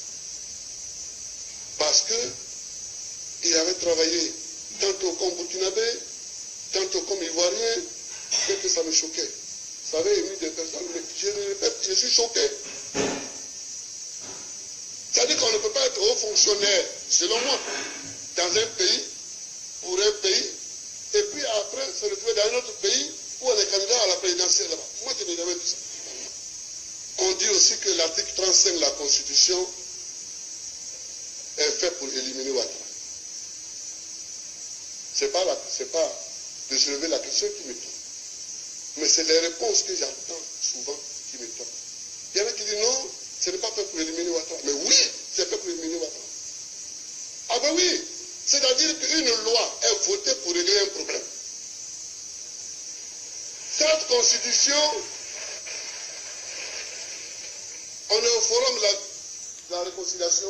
Parce qu'il avait travaillé tantôt comme burkinabé, tantôt comme ivoirien, et que ça me choquait. Ça avait ému des personnes, mais je le répète, je suis choqué. C'est-à-dire qu'on ne peut pas être haut fonctionnaire, selon moi, dans un pays, pour un pays, et puis après se retrouver dans un autre pays, où on est candidat à la présidentielle là-bas. Moi, je n'ai jamais vu ça. On dit aussi que l'article 35 de la Constitution est fait pour éliminer Ouattara. C'est pas de se lever la question qui me trompe. Mais c'est les réponses que j'entends souvent qui me trompent. Il y en a qui disent non, ce n'est pas fait pour éliminer Ouattara. Mais oui, c'est fait pour éliminer Ouattara. Ah ben oui, c'est-à-dire qu'une loi est votée pour régler un problème. Cette constitution, on est au forum de la réconciliation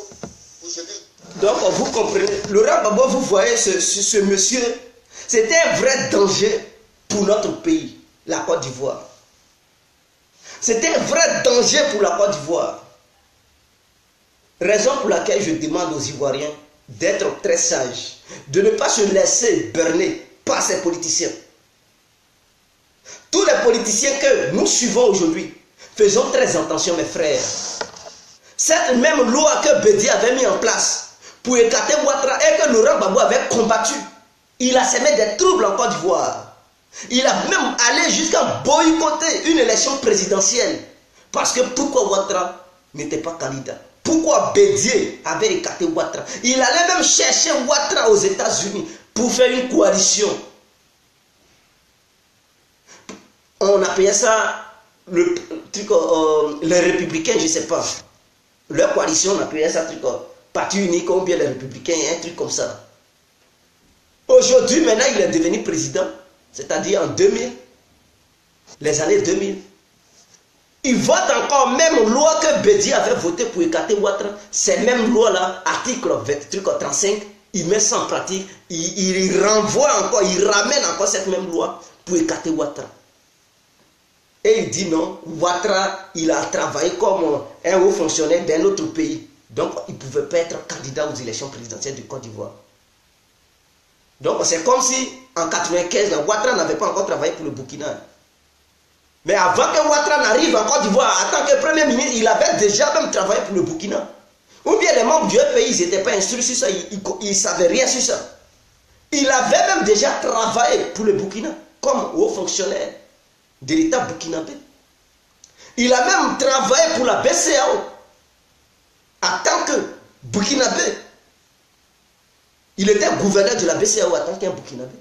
pour se dire. Donc vous comprenez, Laurent Gbagbo, vous voyez ce monsieur, c'était un vrai danger pour notre pays, la Côte d'Ivoire. C'était un vrai danger pour la Côte d'Ivoire. Raison pour laquelle je demande aux Ivoiriens d'être très sages, de ne pas se laisser berner par ces politiciens. Tous les politiciens que nous suivons aujourd'hui, faisons très attention mes frères. Cette même loi que Bédié avait mis en place pour écarter Ouattara et que Laurent Gbagbo avait combattu, il a semé des troubles en Côte d'Ivoire. Il a même allé jusqu'à boycotter une élection présidentielle Parce que pourquoi Ouattara n'était pas candidat? Pourquoi Bédié avait écarté Ouattara? Il allait même chercher Ouattara aux États-Unis pour faire une coalition. On appelait ça le truc, les républicains, je ne sais pas. Leur coalition, on appelait ça truc, parti unique, ou bien les républicains, un truc comme ça. Aujourd'hui, maintenant, il est devenu président, c'est-à-dire en 2000, les années 2000. Il vote encore même loi que Bédié avait voté pour écarter Ouattara. Ces mêmes lois-là, article 35, il met ça en pratique, il renvoie encore, il ramène encore cette même loi pour écarter Ouattara. Et il dit non, Ouattara, il a travaillé comme un haut fonctionnaire d'un autre pays. Donc, il ne pouvait pas être candidat aux élections présidentielles du Côte d'Ivoire. Donc, c'est comme si, en 1995, Ouattara n'avait pas encore travaillé pour le Burkina. Mais avant que Ouattara n'arrive en Côte d'Ivoire, en tant que Premier ministre, il avait déjà même travaillé pour le Burkina. Ou bien les membres du pays, ils n'étaient pas instruits sur ça, ils ne savaient rien sur ça. Il avait même déjà travaillé pour le Burkina, comme haut fonctionnaire de l'État burkinabé. Il a même travaillé pour la BCEAO en tant que burkinabé. Il était gouverneur de la BCEAO en tant qu'un burkinabé.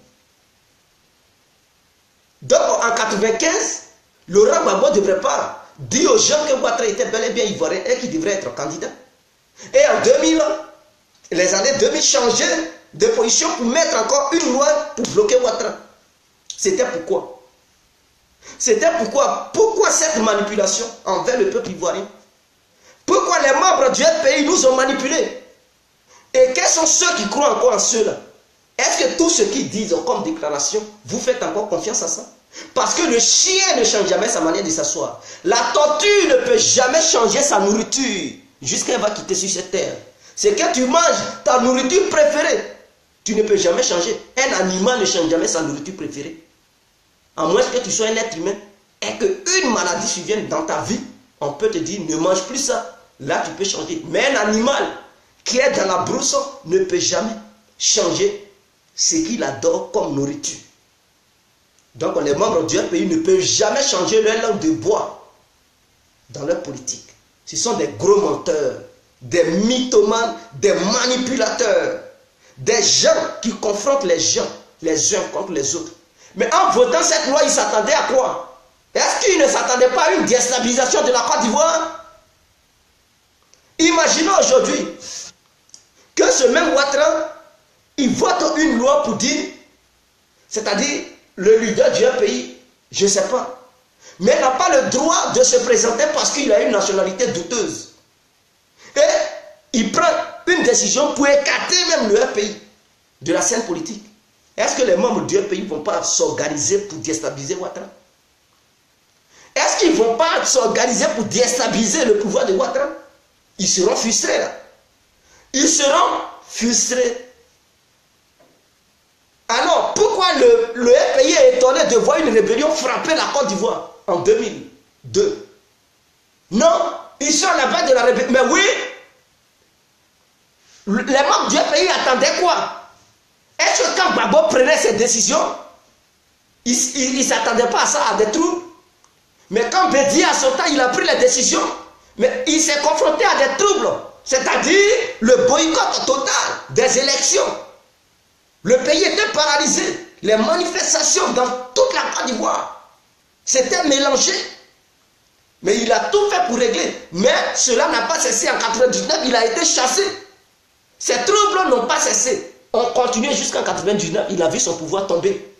Donc en 1995, Laurent Gbagbo ne devrait pas dire aux gens que Ouattara était bel et bien ivoirien et qu'il devrait être candidat. Et en 2000, les années 2000 changeaient de position pour mettre encore une loi pour bloquer Ouattara. C'était pourquoi? C'était pourquoi cette manipulation envers le peuple ivoirien? Pourquoi les membres du pays nous ont manipulés? Et quels sont ceux qui croient encore en cela? Est-ce que tout ce qu'ils disent comme déclaration, vous faites encore confiance à ça? Parce que le chien ne change jamais sa manière de s'asseoir. La tortue ne peut jamais changer sa nourriture jusqu'à ce qu'elle va quitter sur cette terre. C'est que tu manges ta nourriture préférée. Tu ne peux jamais changer. Un animal ne change jamais sa nourriture préférée. À moins que tu sois un être humain et qu'une maladie survienne dans ta vie, on peut te dire ne mange plus ça. Là, tu peux changer. Mais un animal qui est dans la brousse ne peut jamais changer ce qu'il adore comme nourriture. Donc, les membres du pays ne peuvent jamais changer leur langue de bois dans leur politique. Ce sont des gros menteurs, des mythomanes, des manipulateurs, des gens qui confrontent les gens, les uns contre les autres. Mais en votant cette loi, ils s'attendaient à quoi? Est-ce qu'ils ne s'attendaient pas à une déstabilisation de la Côte d'Ivoire? Imaginons aujourd'hui que ce même Ouattara, il vote une loi pour dire, c'est-à-dire le leader du pays, je ne sais pas, mais n'a pas le droit de se présenter parce qu'il a une nationalité douteuse. Et il prend une décision pour écarter même le pays de la scène politique. Est-ce que les membres du pays ne vont pas s'organiser pour déstabiliser Ouattara? Est-ce qu'ils ne vont pas s'organiser pour déstabiliser le pouvoir de Ouattara? Ils seront frustrés là. Ils seront frustrés. Alors, pourquoi le pays est étonné de voir une rébellion frapper la Côte d'Ivoire en 2002? Non, ils sont là-bas de la rébellion. Mais oui, les membres du pays attendaient quoi? Est-ce que quand Gbagbo prenait ses décisions, il ne s'attendait pas à ça, à des troubles? Mais quand Bédié à son temps, il a pris les décisions, mais il s'est confronté à des troubles, c'est-à-dire le boycott total des élections. Le pays était paralysé, les manifestations dans toute la Côte d'Ivoire, c'était mélangé. Mais il a tout fait pour régler. Mais cela n'a pas cessé en 1999, il a été chassé. Ces troubles n'ont pas cessé. On continuait jusqu'en 1999, il a vu son pouvoir tomber.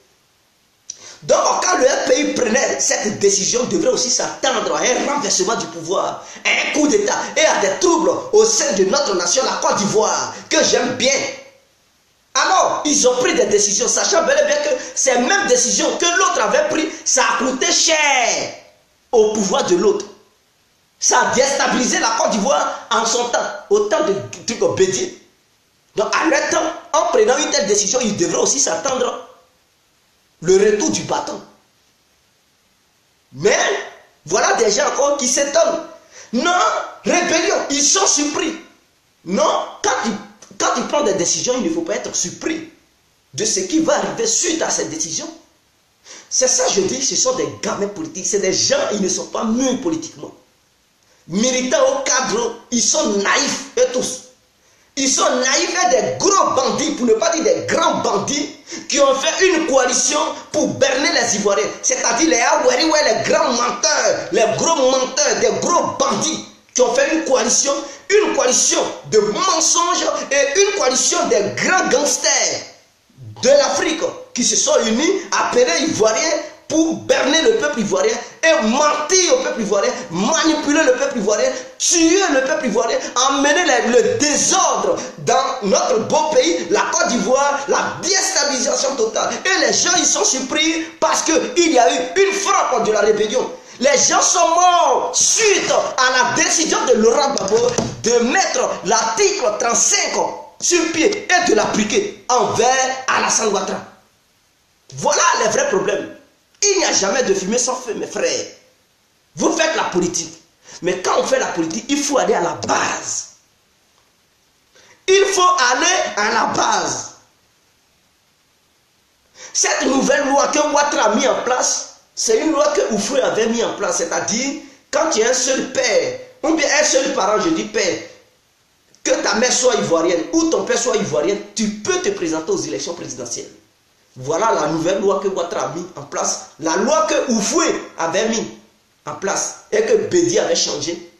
Donc quand le pays prenait cette décision, il devrait aussi s'attendre à un renversement du pouvoir, à un coup d'État et à des troubles au sein de notre nation, la Côte d'Ivoire, que j'aime bien. Alors, ils ont pris des décisions, sachant bel et bien que ces mêmes décisions que l'autre avait prises, ça a coûté cher au pouvoir de l'autre. Ça a déstabilisé la Côte d'Ivoire en son temps, au temps de trucs Bédié. Donc, à leur temps, en prenant une telle décision, ils devraient aussi s'attendre le retour du bâton. Mais, voilà des gens encore qui s'étonnent. Non, rébellion, ils sont surpris. Non, quand ils prennent des décisions, il ne faut pas être surpris de ce qui va arriver suite à ces décisions. C'est ça, je dis, ce sont des gamins politiques. C'est des gens, ils ne sont pas mûrs politiquement. militants au cadre, ils sont naïfs, eux tous. Ils sont naïfs et des gros bandits, pour ne pas dire des grands bandits, qui ont fait une coalition pour berner les Ivoiriens. C'est-à-dire les Aweri, les grands menteurs, les gros menteurs, des gros bandits, qui ont fait une coalition de mensonges et une coalition des grands gangsters de l'Afrique qui se sont unis, appelés Ivoiriens, pour berner le peuple ivoirien et mentir au peuple ivoirien, manipuler le peuple ivoirien, tuer le peuple ivoirien, emmener le désordre dans notre beau pays, la Côte d'Ivoire, la déstabilisation totale. Et les gens, ils sont surpris parce qu'il y a eu une frappe de la rébellion. Les gens sont morts suite à la décision de Laurent Gbagbo de mettre l'article 35 sur pied et de l'appliquer envers Alassane Ouattara. Voilà les vrais problèmes. Il n'y a jamais de fumée sans feu, mes frères. Vous faites la politique. Mais quand on fait la politique, il faut aller à la base. Il faut aller à la base. Cette nouvelle loi que Ouattara a mis en place, c'est une loi que Oufoué avait mis en place. C'est-à-dire, quand tu es un seul père, ou bien un seul parent, je dis père, que ta mère soit ivoirienne ou ton père soit ivoirien, tu peux te présenter aux élections présidentielles. Voilà la nouvelle loi que Ouattara a mis en place. La loi que Oufoué avait mis en place et que Bédi avait changé.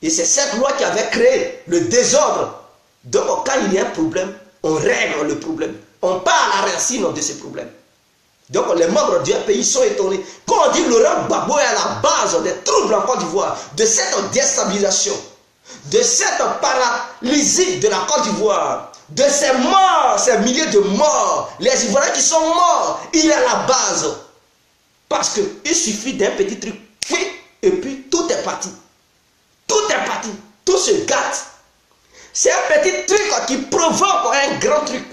Et c'est cette loi qui avait créé le désordre. Donc quand il y a un problème, on règle le problème. On part à la racine de ce problème. Donc les membres du pays sont étonnés. Quand on dit Laurent Gbagbo est à la base des troubles en Côte d'Ivoire, de cette déstabilisation, de cette paralysie de la Côte d'Ivoire, de ces morts, ces milliers de morts, les Ivoiriens qui sont morts, il est à la base. Parce qu'il suffit d'un petit truc, et puis tout est parti. Tout est parti. Tout se gâte. C'est un petit truc qui provoque un grand truc.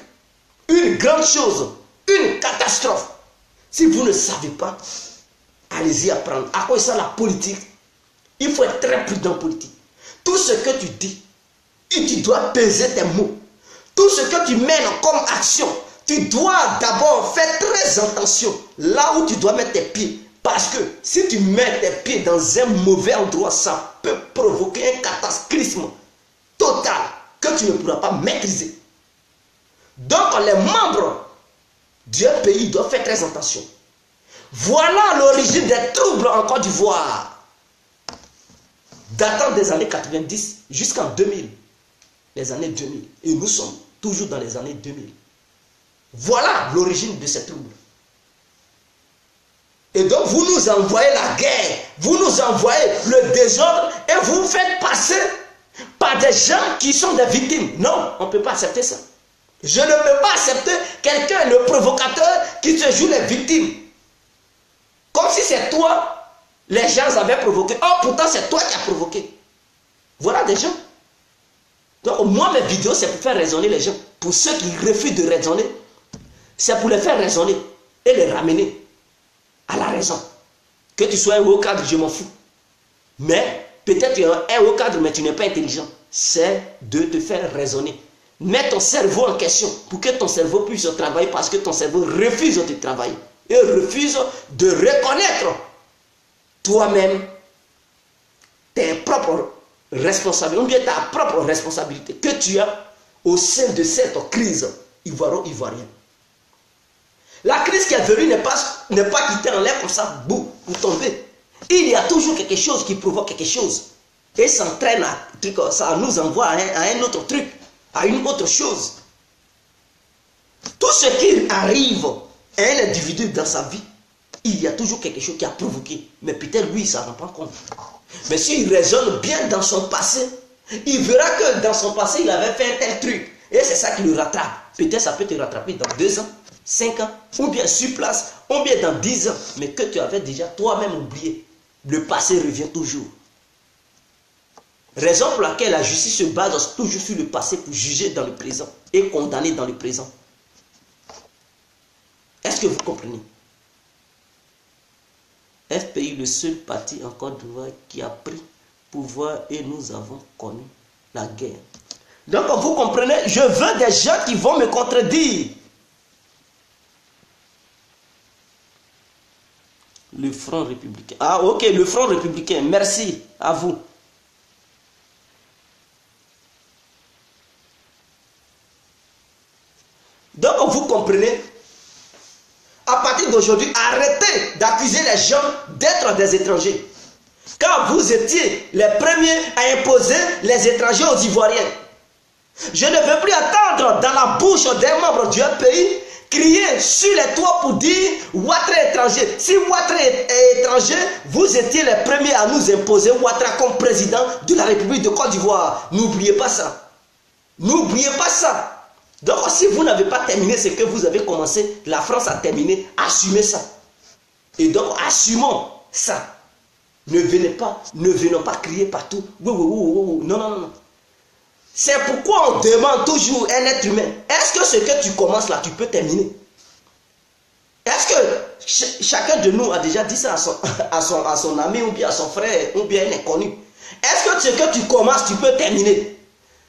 Une grande chose. Une catastrophe. Si vous ne savez pas, allez-y apprendre. À quoi ça la politique? Il faut être très prudent en politique. Tout ce que tu dis, et tu dois peser tes mots. Tout ce que tu mènes comme action, tu dois d'abord faire très attention là où tu dois mettre tes pieds. Parce que si tu mets tes pieds dans un mauvais endroit, ça peut provoquer un cataclysme total que tu ne pourras pas maîtriser. Donc les membres du pays doivent faire très attention. Voilà l'origine des troubles en Côte d'Ivoire. Datant des années 90 jusqu'en 2000. Les années 2000. Et nous sommes toujours dans les années 2000. Voilà l'origine de ces troubles. Et donc vous nous envoyez la guerre, vous nous envoyez le désordre et vous faites passer par des gens qui sont des victimes. Non, on ne peut pas accepter ça. Je ne peux pas accepter quelqu'un, le provocateur, qui se joue les victimes. Comme si c'est toi, les gens avaient provoqué. Oh, pourtant c'est toi qui as provoqué. Voilà des gens. Donc moi, mes vidéos, c'est pour faire raisonner les gens. Pour ceux qui refusent de raisonner, c'est pour les faire raisonner et les ramener à la raison. Que tu sois un haut cadre, je m'en fous. Mais peut-être tu es un haut cadre, mais tu n'es pas intelligent. C'est de te faire raisonner. Mets ton cerveau en question pour que ton cerveau puisse travailler parce que ton cerveau refuse de travailler et refuse de reconnaître toi-même tes propres responsabilités, ou bien ta propre responsabilité que tu as au sein de cette crise ivoiro-ivoirienne. La crise qui est venue n'est pas quittée en l'air comme ça, boum, pour tomber. Il y a toujours quelque chose qui provoque quelque chose. Et ça entraîne ça nous envoie à un autre truc, à une autre chose. Tout ce qui arrive à un individu dans sa vie, il y a toujours quelque chose qui a provoqué. Mais peut-être lui, il ne s'en rend pas compte. Mais s'il raisonne bien dans son passé, il verra que dans son passé, il avait fait un tel truc. Et c'est ça qui le rattrape. Peut-être ça peut te rattraper dans 2 ans, 5 ans, ou bien sur place, ou bien dans 10 ans. Mais que tu avais déjà toi-même oublié. Le passé revient toujours. Raison pour laquelle la justice se base toujours sur le passé pour juger dans le présent et condamner dans le présent. Est-ce que vous comprenez? FPI, le seul parti en Côte d'Ivoire qui a pris pouvoir et nous avons connu la guerre. Donc vous comprenez, je veux des gens qui vont me contredire. Le Front républicain. Ah ok, le Front républicain, merci à vous. aujourd'hui, arrêtez d'accuser les gens d'être des étrangers. Quand vous étiez les premiers à imposer les étrangers aux Ivoiriens. Je ne veux plus attendre dans la bouche des membres du pays crier sur les toits pour dire Ouattara est étranger. Si Ouattara est étranger, vous étiez les premiers à nous imposer Ouattara comme président de la République de Côte d'Ivoire. N'oubliez pas ça. N'oubliez pas ça. Donc si vous n'avez pas terminé ce que vous avez commencé, la France a terminé, assumez ça. Et donc assumons ça. Ne venons pas crier partout. Non, non, non. C'est pourquoi on demande toujours un être humain. Est-ce que ce que tu commences là, tu peux terminer? Est-ce que chacun de nous a déjà dit ça à son ami ou bien à son frère ou bien un inconnu? Est-ce que ce que tu commences, tu peux terminer?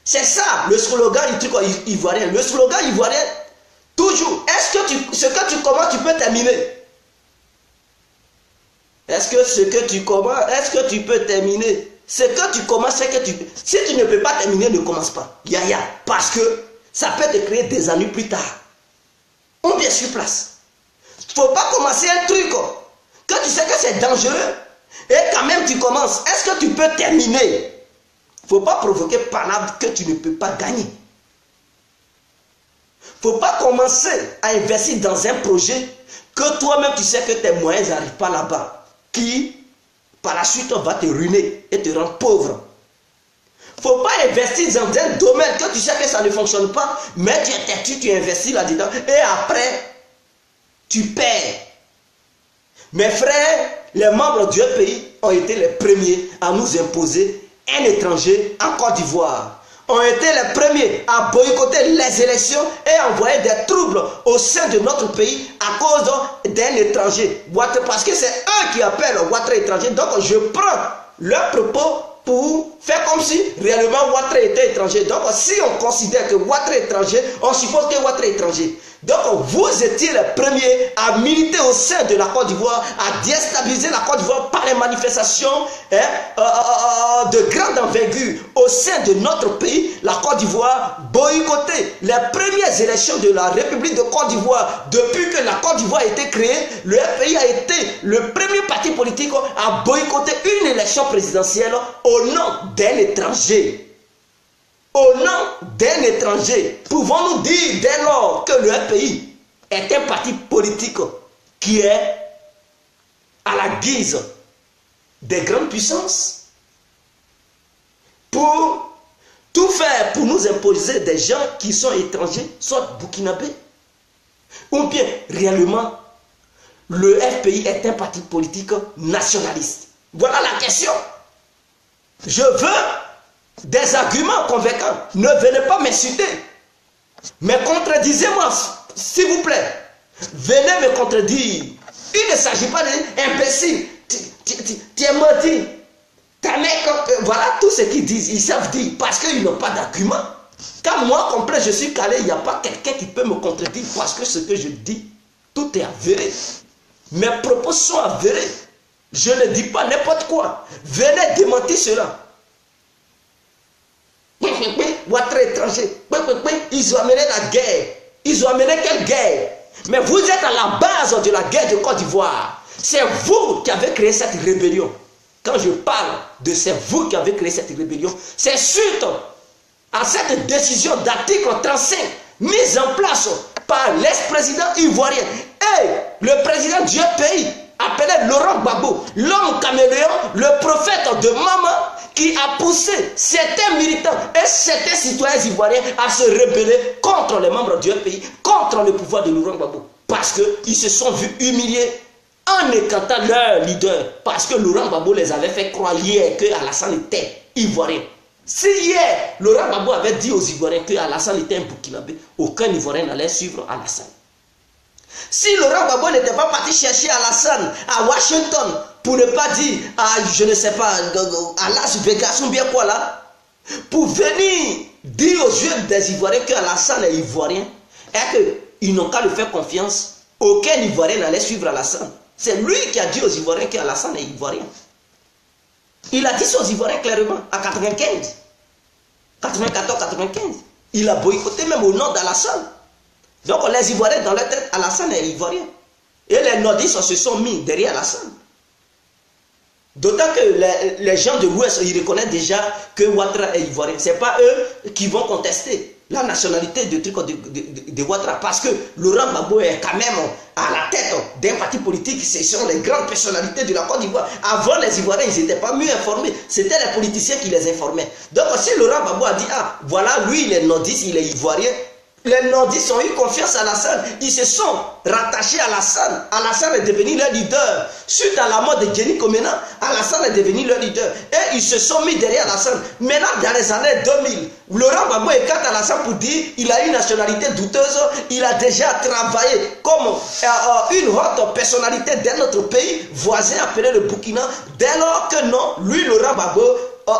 C'est ça le slogan du truc ivoirien. Le slogan ivoirien, toujours. Est-ce que ce que tu commences, tu peux terminer? Est-ce que ce que tu commences, est-ce que tu peux terminer? Ce que tu commences, c'est que si tu ne peux pas terminer, ne commence pas. Yaya. Parce que ça peut te créer des années plus tard. Ou bien sur place. Il ne faut pas commencer un truc que tu sais que c'est dangereux. Et quand même tu commences. Est-ce que tu peux terminer? Il ne faut pas provoquer par là que tu ne peux pas gagner. Il ne faut pas commencer à investir dans un projet que toi-même tu sais que tes moyens n'arrivent pas là-bas. Qui par la suite, on va te ruiner et te rendre pauvre. Il ne faut pas investir dans un domaine que tu sais que ça ne fonctionne pas, mais tu es têtu, tu investis là-dedans et après, tu perds. Mes frères, les membres du pays ont été les premiers à nous imposer un étranger en Côte d'Ivoire. Ont été les premiers à boycotter les élections et envoyer des troubles au sein de notre pays à cause d'un étranger. Parce que c'est eux qui appellent Ouattara étranger. Donc je prends leur propos pour faire comme si réellement Ouattara était étranger. Donc si on considère que Ouattara est étranger, on suppose que Ouattara est étranger. Donc vous étiez les premiers à militer au sein de la Côte d'Ivoire, à déstabiliser la Côte d'Ivoire par les manifestations de grande envergure au sein de notre pays. La Côte d'Ivoire boycottait les premières élections de la République de Côte d'Ivoire. Depuis que la Côte d'Ivoire a été créée, le pays a été le premier parti politique à boycotter une élection présidentielle au nom d'un étranger. Au nom d'un étranger, pouvons-nous dire dès lors que le pays est un parti politique qui est à la guise des grandes puissances pour tout faire pour nous imposer des gens qui sont étrangers, soit burkinabés, ou bien réellement le FPI est un parti politique nationaliste? Voilà la question. Je veux des arguments convaincants. Ne venez pas m'insulter. Mais contredisez-moi, s'il vous plaît. Venez me contredire. Il ne s'agit pas d'imbécile. Tu es menti. Ta mec, voilà tout ce qu'ils disent. Ils savent dire parce qu'ils n'ont pas d'argument. Quand moi, complet, je suis calé, il n'y a pas quelqu'un qui peut me contredire parce que ce que je dis, tout est avéré. Mes propos sont avérés. Je ne dis pas n'importe quoi. Venez démentir cela. Ouattara étranger. Ils ont amené la guerre. Ils ont amené quelle guerre? Mais vous êtes à la base de la guerre de Côte d'Ivoire. C'est vous qui avez créé cette rébellion. Quand je parle de c'est vous qui avez créé cette rébellion, c'est suite à cette décision d'article 35 mise en place par l'ex-président ivoirien et le président du pays appelé Laurent Gbagbo, l'homme caméléon, le prophète de Maman, qui a poussé certains militants et certains citoyens ivoiriens à se rebeller contre les membres du pays, contre le pouvoir de Laurent Gbagbo. Parce qu'ils se sont vus humiliés en écartant leur leader. Parce que Laurent Gbagbo les avait fait croire hier que Alassane était ivoirien. Si hier, Laurent Gbagbo avait dit aux Ivoiriens que Alassane était un Burkinabé, aucun Ivoirien n'allait suivre Alassane. Si Laurent Gbagbo n'était pas parti chercher Alassane à Washington pour ne pas dire à, je ne sais pas, à Las Vegas ou bien quoi là, pour venir dire aux yeux des Ivoiriens que Alassane est ivoirien et qu'ils n'ont qu'à lui faire confiance, aucun Ivoirien n'allait suivre Alassane. C'est lui qui a dit aux Ivoiriens que Alassane est ivoirien. Il a dit ça aux Ivoiriens clairement, à 95, 94, 95. Il a boycotté même au nom d'Alassane. Donc les Ivoiriens dans leur tête, Alassane est ivoirien. Et les nordistes se sont mis derrière Alassane. D'autant que les gens de l'Ouest, ils reconnaissent déjà que Ouattara est ivoirien. Ce n'est pas eux qui vont contester la nationalité de Ouattara. Parce que Laurent Gbagbo est quand même à la tête d'un parti politique. Ce sont les grandes personnalités de la Côte d'Ivoire. Avant, les Ivoiriens, ils n'étaient pas mieux informés. C'était les politiciens qui les informaient. Donc, si Laurent Gbagbo a dit, ah, voilà, lui, il est nordiste, il est ivoirien. Les nordistes ont eu confiance à Alassane. Ils se sont rattachés à Alassane. Alassane est devenu leur leader. Suite à la mort de Jenny Komena, Alassane est devenu leur leader. Et ils se sont mis derrière Alassane. Maintenant, dans les années 2000, Laurent Gbagbo écarte Alassane pour dire qu'il a une nationalité douteuse. Il a déjà travaillé comme une haute personnalité d'un autre pays voisin appelé le Burkina. Dès lors que non, lui, Laurent Gbagbo,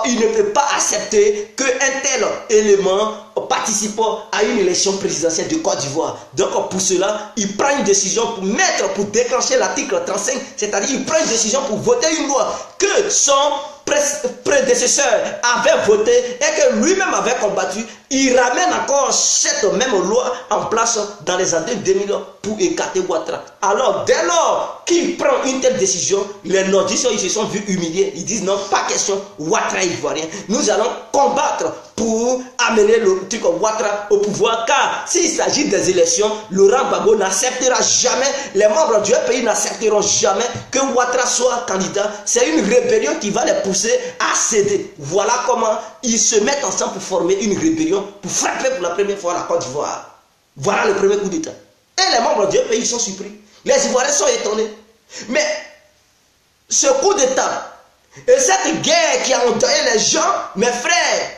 il ne peut pas accepter qu'un tel élément participe à une élection présidentielle de Côte d'Ivoire. Donc pour cela, il prend une décision pour déclencher l'article 35, c'est-à-dire il prend une décision pour voter une loi que son prédécesseur avait voté et que lui-même avait combattu. Il ramène encore cette même loi en place dans les années 2000 pour écarter Ouattara. Alors dès lors qu'il prend une telle décision, les nordistes ils se sont vus humiliés. Ils disent non, pas question, Ouattara est ivoirien. Nous allons combattre pour amener le truc Ouattara au pouvoir, car s'il s'agit des élections, Laurent Gbagbo n'acceptera jamais, les membres du pays n'accepteront jamais que Ouattara soit candidat. C'est une rébellion qui va les pousser à céder. Voilà comment ils se mettent ensemble pour former une rébellion, pour frapper pour la première fois la Côte d'Ivoire. Voilà le premier coup d'État. Et les membres du pays sont surpris. Les Ivoiriens sont étonnés. Mais ce coup d'État et cette guerre qui a endeuillé les gens, mes frères,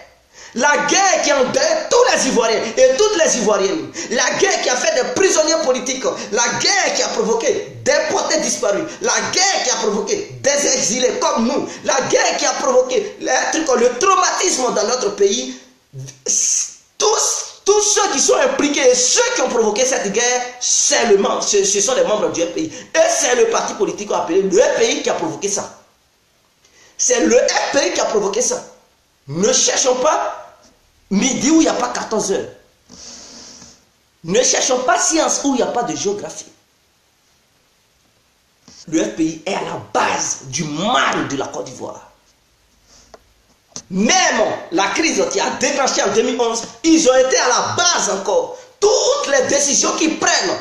la guerre qui a endeuillé tous les Ivoiriens et toutes les Ivoiriennes, la guerre qui a fait des prisonniers politiques, la guerre qui a provoqué des portés disparus, la guerre qui a provoqué des exilés comme nous, la guerre qui a provoqué le traumatisme dans notre pays, tous ceux qui sont impliqués et ceux qui ont provoqué cette guerre, ce sont les membres du FPI. Et c'est le parti politique appelé le FPI qui a provoqué ça. C'est le FPI qui a provoqué ça. Ne cherchons pas midi où il n'y a pas 14 heures. Ne cherchons pas science où il n'y a pas de géographie. Le FPI est à la base du mal de la Côte d'Ivoire. Même la crise qui a déclenché en 2011, ils ont été à la base encore. Toutes les décisions qu'ils prennent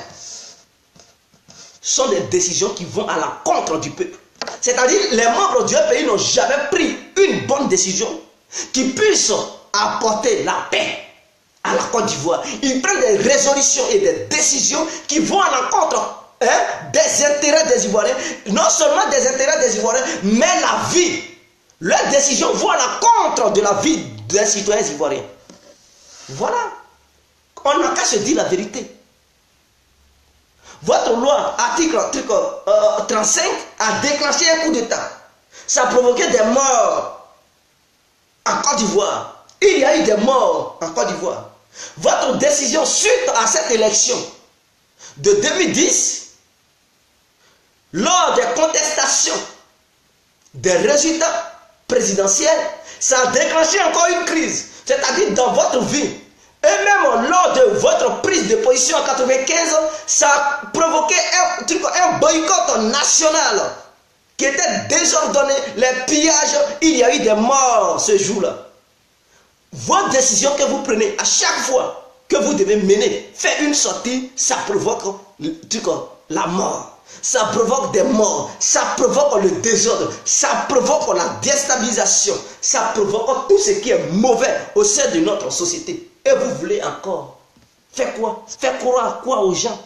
sont des décisions qui vont à l'encontre du peuple. C'est-à-dire les membres du pays n'ont jamais pris une bonne décision qui puisse apporter la paix à la Côte d'Ivoire. Ils prennent des résolutions et des décisions qui vont à l'encontre des intérêts des Ivoiriens. Non seulement des intérêts des Ivoiriens, mais la vie. Leurs décisions vont à l'encontre de la vie des citoyens ivoiriens. Voilà. On n'a qu'à se dire la vérité. Votre loi, article 35, a déclenché un coup d'État. Ça a provoqué des morts en Côte d'Ivoire. Il y a eu des morts en Côte d'Ivoire. Votre décision suite à cette élection de 2010, lors des contestations des résultats présidentiels, ça a déclenché encore une crise. C'est-à-dire dans votre vie. Et même lors de votre prise de position en 1995, ça a provoqué un boycott national qui était désordonné, les pillages, il y a eu des morts ce jour-là. Vos décisions que vous prenez à chaque fois que vous devez mener, faire une sortie, ça provoque la mort. Ça provoque des morts, ça provoque le désordre, ça provoque la déstabilisation, ça provoque tout ce qui est mauvais au sein de notre société. Et vous voulez encore faire quoi? Faire croire quoi aux gens?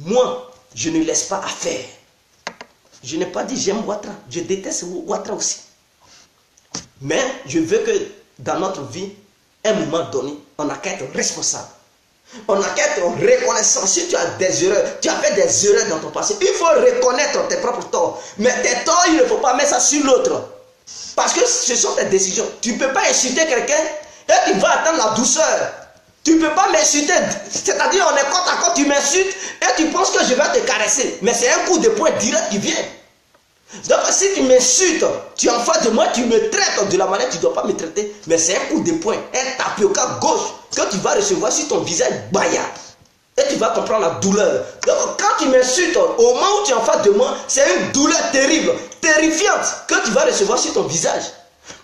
Moi, je ne laisse pas à faire. Je n'ai pas dit j'aime Ouattara, je déteste Ouattara aussi. Mais je veux que dans notre vie, à un moment donné, on n'a qu'à être responsable. On n'a qu'à être reconnaissant. Si tu as des erreurs, tu as fait des erreurs dans ton passé, il faut reconnaître tes propres torts. Mais tes torts, il ne faut pas mettre ça sur l'autre. Parce que ce sont tes décisions. Tu ne peux pas insulter quelqu'un et tu vas attendre la douceur. Tu ne peux pas m'insulter. C'est-à-dire, on est côte à côte, tu m'insultes et tu penses que je vais te caresser. Mais c'est un coup de poing direct qui vient. Donc, si tu m'insultes, tu es en face de moi, tu me traites de la manière que tu ne dois pas me traiter. Mais c'est un coup de poing, un tapioca gauche que tu vas recevoir sur ton visage baillard. Et tu vas comprendre la douleur. Donc quand tu m'insultes, au moment où tu es en face de moi, c'est une douleur terrible, terrifiante, que tu vas recevoir sur ton visage.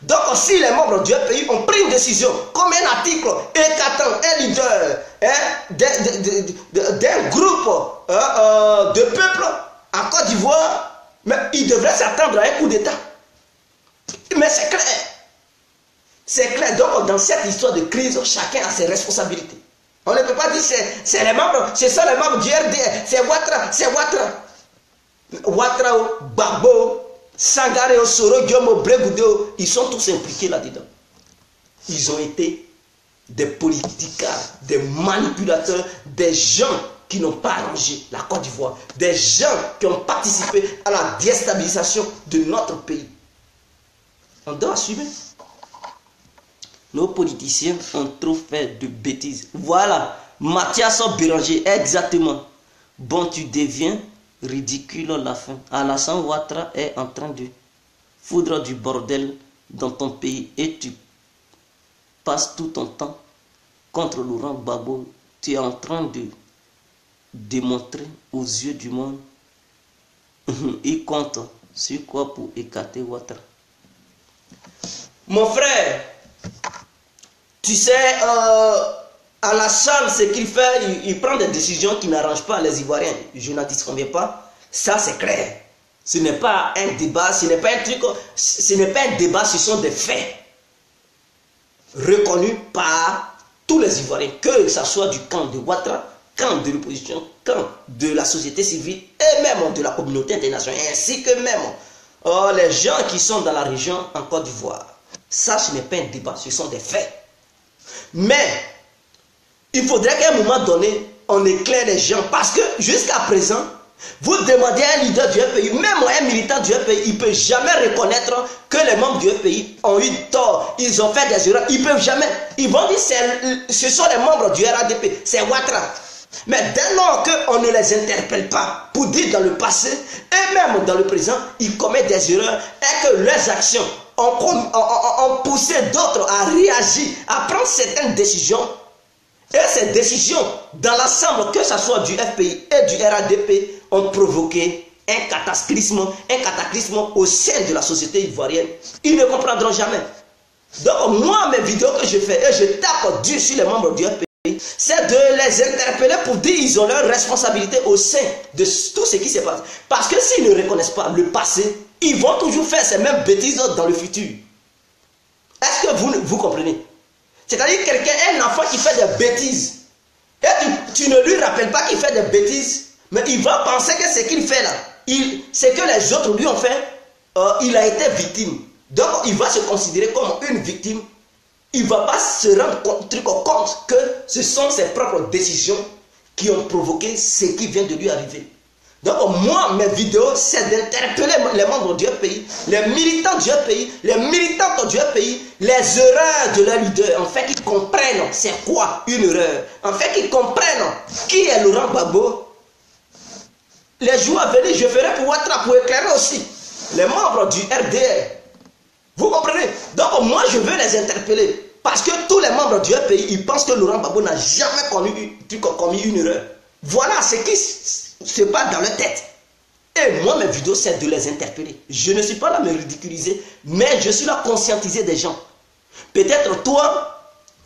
Donc si les membres du pays ont pris une décision, comme un article écartant un leader d'un groupe de peuple en Côte d'Ivoire, mais ils devraient s'attendre à un coup d'État. Mais c'est clair. C'est clair. Donc dans cette histoire de crise, chacun a ses responsabilités. On ne peut pas dire c'est les membres, c'est ça les membres du RDR, c'est Ouattara, c'est Ouattara. Ouattara, Gbagbo, Sangaré, Soro, Guillaume, Brégoudéo, ils sont tous impliqués là-dedans. Ils ont été des politiciens, des manipulateurs, des gens qui n'ont pas arrangé la Côte d'Ivoire, des gens qui ont participé à la déstabilisation de notre pays. On doit assumer. Nos politiciens ont trop fait de bêtises. Voilà, Mathias Béranger, exactement. Bon, tu deviens ridicule à la fin. Alassane Ouattara est en train de foudre du bordel dans ton pays et tu passes tout ton temps contre Laurent Gbagbo. Tu es en train de démontrer aux yeux du monde. Il compte sur quoi pour écarter Ouattara? Mon frère, tu sais, Alassane, ce qu'il fait, il prend des décisions qui n'arrangent pas les Ivoiriens. Je n'en disconviens pas. Ça, c'est clair. Ce n'est pas un débat, ce n'est pas un truc, ce n'est pas un débat, ce sont des faits reconnus par tous les Ivoiriens, que ce soit du camp de Ouattara, camp de l'opposition, camp de la société civile et même de la communauté internationale, ainsi que même les gens qui sont dans la région en Côte d'Ivoire. Ça, ce n'est pas un débat, ce sont des faits. Mais, il faudrait qu'à un moment donné, on éclaire les gens. Parce que, jusqu'à présent, vous demandez à un leader du FPI, même un militant du FPI, il ne peut jamais reconnaître que les membres du FPI ont eu tort. Ils ont fait des erreurs. Ils ne peuvent jamais. Ils vont dire que ce sont les membres du RADP. C'est Ouattara. Mais dès lors qu'on ne les interpelle pas pour dire dans le passé et même dans le présent, ils commettent des erreurs et que leurs actions ont poussé d'autres à réagir, à prendre certaines décisions. Et ces décisions, dans l'ensemble, que ce soit du FPI et du RADP, ont provoqué un cataclysme au sein de la société ivoirienne. Ils ne comprendront jamais. Donc moi, mes vidéos que je fais, et je tape dur sur les membres du FPI, c'est de les interpeller pour dire qu'ils ont leur responsabilité au sein de tout ce qui se passe. Parce que s'ils ne reconnaissent pas le passé, ils vont toujours faire ces mêmes bêtises dans le futur. Est-ce que vous comprenez? C'est-à-dire quelqu'un, un enfant qui fait des bêtises, et tu ne lui rappelles pas qu'il fait des bêtises, mais il va penser que ce qu'il fait là, ce que les autres lui ont fait, il a été victime. Donc il va se considérer comme une victime. Il ne va pas se rendre compte que ce sont ses propres décisions qui ont provoqué ce qui vient de lui arriver. Donc moi, mes vidéos, c'est d'interpeller les membres du pays, les militants du pays, les militantes du pays, les erreurs de leurs leaders, en fait qu'ils comprennent c'est quoi une erreur, en fait qu'ils comprennent qui est Laurent Gbagbo. Les jours à venir, je ferai pour Ouattara, pour éclairer aussi les membres du RDR. Vous comprenez? Donc moi, je veux les interpeller. Parce que tous les membres du pays, ils pensent que Laurent Gbagbo n'a jamais commis une erreur. Voilà ce qui se passe dans leur tête. Et moi, mes vidéos, c'est de les interpeller. Je ne suis pas là à me ridiculiser, mais je suis là à conscientiser des gens. Peut-être toi,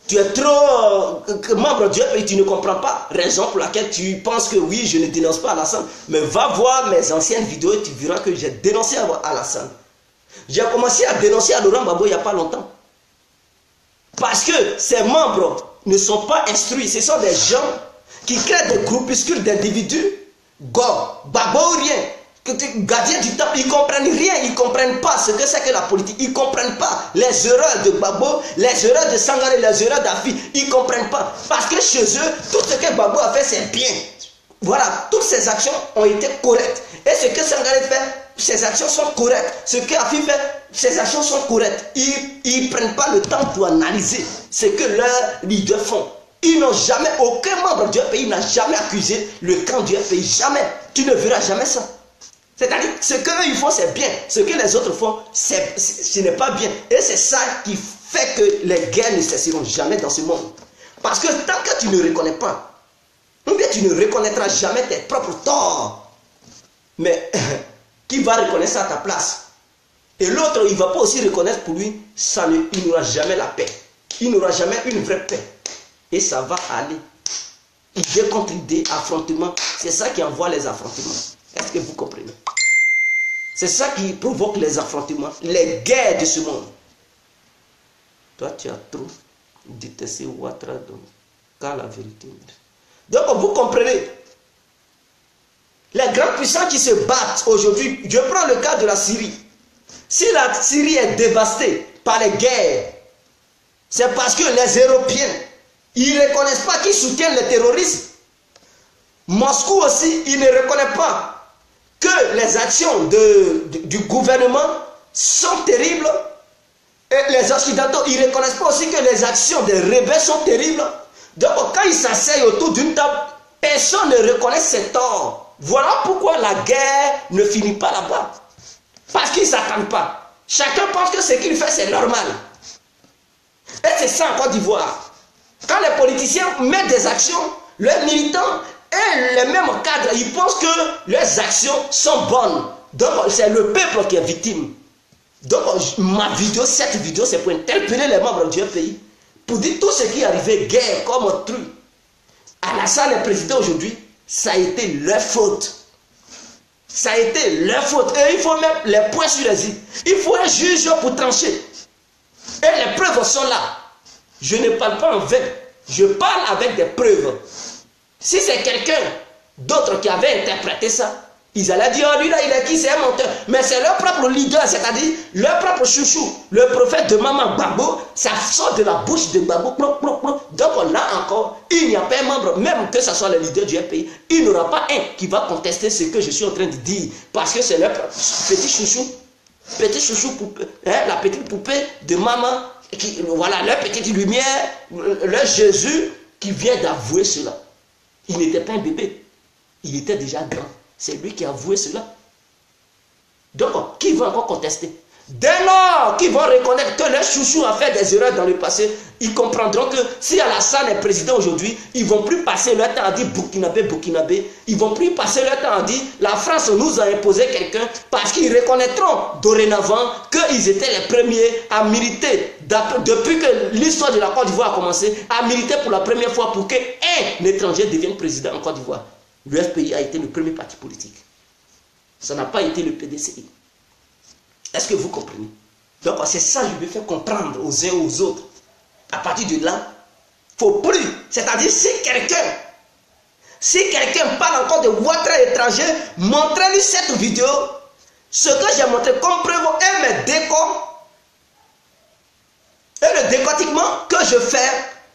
tu es trop membre du pays, tu ne comprends pas. Raison pour laquelle tu penses que oui, je ne dénonce pas Alassane. Mais va voir mes anciennes vidéos et tu verras que j'ai dénoncé Alassane. J'ai commencé à dénoncer à Laurent Gbagbo il n'y a pas longtemps. Parce que ces membres ne sont pas instruits. Ce sont des gens qui créent des groupuscules d'individus. Gbagbo ou rien. Gardiens du temps, ils ne comprennent rien. Ils ne comprennent pas ce que c'est que la politique. Ils ne comprennent pas les erreurs de Gbagbo, les erreurs de Sangaré, les erreurs d'Afi. Ils ne comprennent pas. Parce que chez eux, tout ce que Gbagbo a fait, c'est bien. Voilà, toutes ces actions ont été correctes. Et ce que Sangaré fait, ces actions sont correctes. Ce que Afi fait, ces actions sont correctes. Ils ne prennent pas le temps pour analyser ce que leurs leaders font. Ils n'ont jamais, aucun membre du pays n'a jamais accusé le camp du pays. Jamais. Tu ne verras jamais ça. C'est-à-dire, ce qu'eux ils font, c'est bien. Ce que les autres font, ce n'est pas bien. Et c'est ça qui fait que les guerres ne cesseront jamais dans ce monde. Parce que tant que tu ne reconnais pas Ou bien tu ne reconnaîtras jamais tes propres torts. Mais qui va reconnaître ça à ta place? Et l'autre, il ne va pas aussi reconnaître pour lui, il n'aura jamais la paix. Il n'aura jamais une vraie paix. Et ça va aller. Idée contre idée, affrontement. C'est ça qui envoie les affrontements. Est-ce que vous comprenez? C'est ça qui provoque les affrontements, les guerres de ce monde. Toi, tu as trop détesté Ouattara, donc, car la vérité. Donc, vous comprenez? Les grandes puissances qui se battent aujourd'hui, je prends le cas de la Syrie. Si la Syrie est dévastée par les guerres, c'est parce que les Européens, ils ne reconnaissent pas qu'ils soutiennent les terroristes. Moscou aussi, il ne reconnaît pas que les actions du gouvernement sont terribles. Et les Occidentaux, ils ne reconnaissent pas aussi que les actions des rebelles sont terribles. Donc quand ils s'asseyent autour d'une table, personne ne reconnaît ses torts. Voilà pourquoi la guerre ne finit pas là-bas. Parce qu'ils ne s'attendent pas. Chacun pense que ce qu'il fait, c'est normal. Et c'est ça en Côte d'Ivoire. Quand les politiciens mettent des actions, leurs militants et les mêmes cadres, ils pensent que leurs actions sont bonnes. Donc c'est le peuple qui est victime. Donc cette vidéo, c'est pour interpeller les membres du pays. Pour dire tout ce qui est arrivé, guerre, comme truc. Alassane est président aujourd'hui, ça a été leur faute. Ça a été leur faute. Et il faut mettre les points sur les i. Il faut un juge pour trancher. Et les preuves sont là. Je ne parle pas en vain. Je parle avec des preuves. Si c'est quelqu'un d'autre qui avait interprété ça, ils allaient dire, oh, lui là, il est qui? C'est un menteur. Mais c'est leur propre leader, c'est-à-dire leur propre chouchou. Le prophète de Maman Gbagbo, ça sort de la bouche de Gbagbo. Donc là encore, il n'y a pas un membre, même que ce soit le leader du pays, il n'y aura pas un qui va contester ce que je suis en train de dire. Parce que c'est leur petit chouchou. Petit chouchou, poupée, hein, la petite poupée de Maman. Voilà, leur petite lumière, leur Jésus qui vient d'avouer cela. Il n'était pas un bébé. Il était déjà grand. C'est lui qui a avoué cela. Donc, qui va encore contester? Dès lors qu'ils vont reconnaître que leur chouchou a fait des erreurs dans le passé, ils comprendront que si Alassane est président aujourd'hui, ils ne vont plus passer leur temps à dire Burkinabé, Burkinabé. Ils ne vont plus passer leur temps à dire la France nous a imposé quelqu'un, parce qu'ils reconnaîtront dorénavant qu'ils étaient les premiers à militer, depuis que l'histoire de la Côte d'Ivoire a commencé, à militer pour la première fois pour qu'un étranger devienne président en Côte d'Ivoire. Le FPI a été le premier parti politique. Ça n'a pas été le PDCI. Est-ce que vous comprenez? Donc c'est ça que je veux faire comprendre aux uns aux autres. À partir de là, il ne faut plus. C'est-à-dire si quelqu'un parle encore de Ouattara étranger, montrez-lui cette vidéo. Ce que j'ai montré comme preuve et mes décors et le décortiquement que je fais.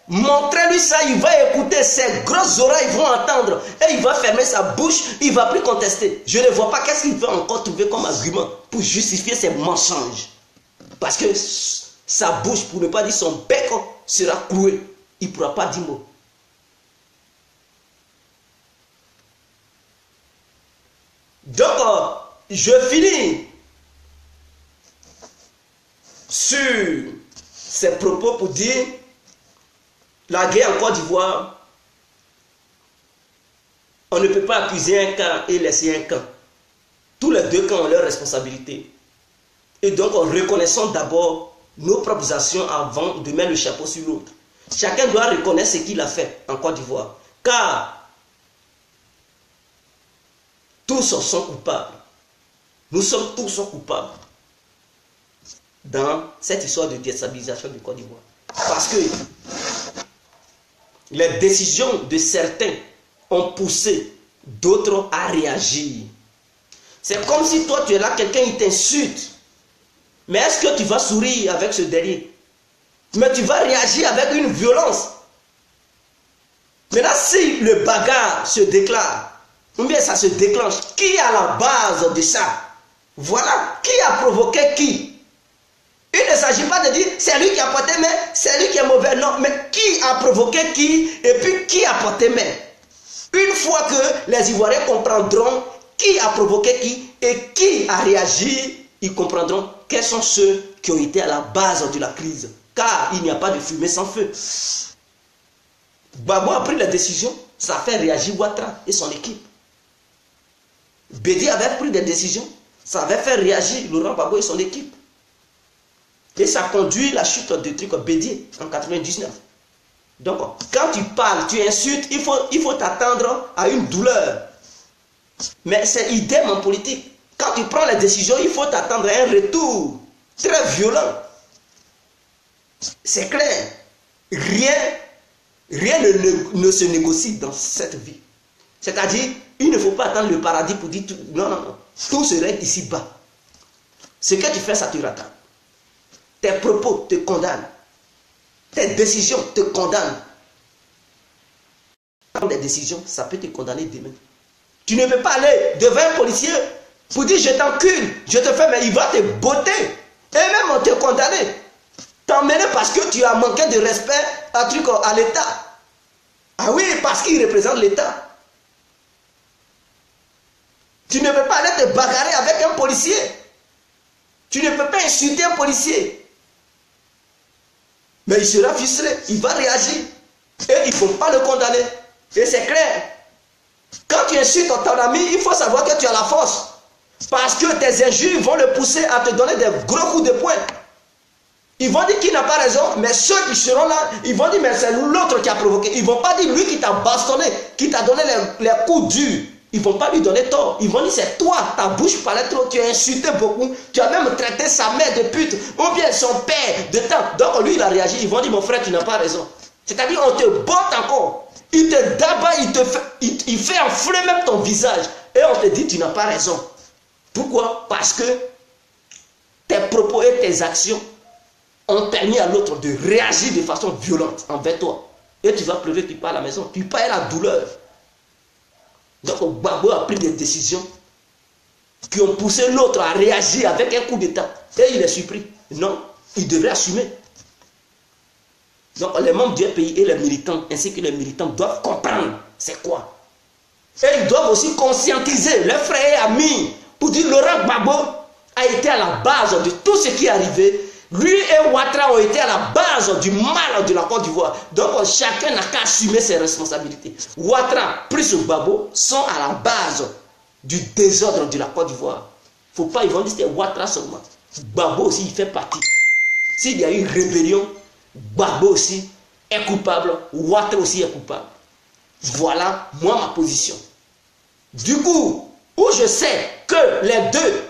Montrez-lui ça, il va écouter, ses grosses oreilles vont entendre et il va fermer sa bouche, il ne va plus contester. Je ne vois pas qu'est-ce qu'il va encore trouver comme argument pour justifier ses mensonges. Parce que sa bouche, pour ne pas dire son bec, sera cloué. Il ne pourra pas dire mot. Donc, je finis sur ces propos pour dire la guerre en Côte d'Ivoire, on ne peut pas accuser un camp et laisser un camp. Tous les deux camps ont leurs responsabilités. Et donc, reconnaissons d'abord nos propres actions avant de mettre le chapeau sur l'autre. Chacun doit reconnaître ce qu'il a fait en Côte d'Ivoire. Car tous sont coupables. Nous sommes tous coupables dans cette histoire de déstabilisation du Côte d'Ivoire. Parce que les décisions de certains ont poussé d'autres à réagir. C'est comme si toi tu es là, quelqu'un il t'insulte. Mais est-ce que tu vas sourire avec ce dernier? Mais tu vas réagir avec une violence. Maintenant, si le bagarre se déclare, ou bien ça se déclenche, qui est à la base de ça? Voilà, qui a provoqué qui? Il ne s'agit pas de dire c'est lui qui a porté main, c'est lui qui est mauvais. Non, mais qui a provoqué qui et puis qui a porté main? Une fois que les Ivoiriens comprendront qui a provoqué qui et qui a réagi, ils comprendront quels sont ceux qui ont été à la base de la crise. Car il n'y a pas de fumée sans feu. Gbagbo a pris la décision, Ça fait réagir Ouattara et son équipe. Bédié avait pris des décisions. Ça avait fait réagir Laurent Gbagbo et son équipe. Et ça conduit la chute de truc Bédié en 99. Donc, quand tu parles, tu insultes, il faut t'attendre à une douleur. Mais c'est idem en politique. Quand tu prends les décisions, il faut t'attendre à un retour très violent. C'est clair. Rien ne se négocie dans cette vie. C'est-à-dire, il ne faut pas attendre le paradis pour dire tout. Non, non, non. Tout se règle ici-bas. Ce que tu fais, ça te rattrape. Tes propos te condamnent. Tes décisions te condamnent. Prendre des décisions, ça peut te condamner demain. Tu ne peux pas aller devant un policier pour dire je t'encule, je te fais, mais il va te botter. Et même on te condamner. T'emmener parce que tu as manqué de respect à l'État. Ah oui, parce qu'il représente l'État. Tu ne peux pas aller te bagarrer avec un policier. Tu ne peux pas insulter un policier. Mais il sera ficelé, il va réagir. Et il ne faut pas le condamner. Et c'est clair. Quand tu insultes ton ami, il faut savoir que tu as la force. Parce que tes injures vont le pousser à te donner des gros coups de poing. Ils vont dire qu'il n'a pas raison, mais ceux qui seront là, ils vont dire mais c'est l'autre qui a provoqué. Ils ne vont pas dire lui qui t'a bastonné, qui t'a donné les coups durs. Ils ne vont pas lui donner tort. Ils vont dire c'est toi, ta bouche parlait trop, tu as insulté beaucoup, tu as même traité sa mère de pute, ou bien son père de temps. Donc lui il a réagi, ils vont dire mon frère tu n'as pas raison. C'est-à-dire on te botte encore, il te d'abat, il fait enfler même ton visage. Et on te dit tu n'as pas raison. Pourquoi? Parce que tes propos et tes actions ont permis à l'autre de réagir de façon violente envers toi. Et tu vas pleurer, tu pars à la maison, tu pars à la douleur. Donc Gbagbo a pris des décisions qui ont poussé l'autre à réagir avec un coup d'état. Et il est surpris. Non, il devrait assumer. Donc les membres du pays et les militants, ainsi que les militants, doivent comprendre c'est quoi. Et ils doivent aussi conscientiser leurs frères et amis pour dire Laurent Gbagbo a été à la base de tout ce qui est arrivé. Lui et Ouattara ont été à la base du mal de la Côte d'Ivoire. Donc chacun n'a qu'à assumer ses responsabilités. Ouattara plus Gbagbo sont à la base du désordre de la Côte d'Ivoire. Il ne faut pas, ils vont dire que c'est Ouattara seulement. Gbagbo aussi, il fait partie. S'il y a eu rébellion, Gbagbo aussi est coupable. Ouattara aussi est coupable. Voilà, moi, ma position. Du coup, où je sais que les deux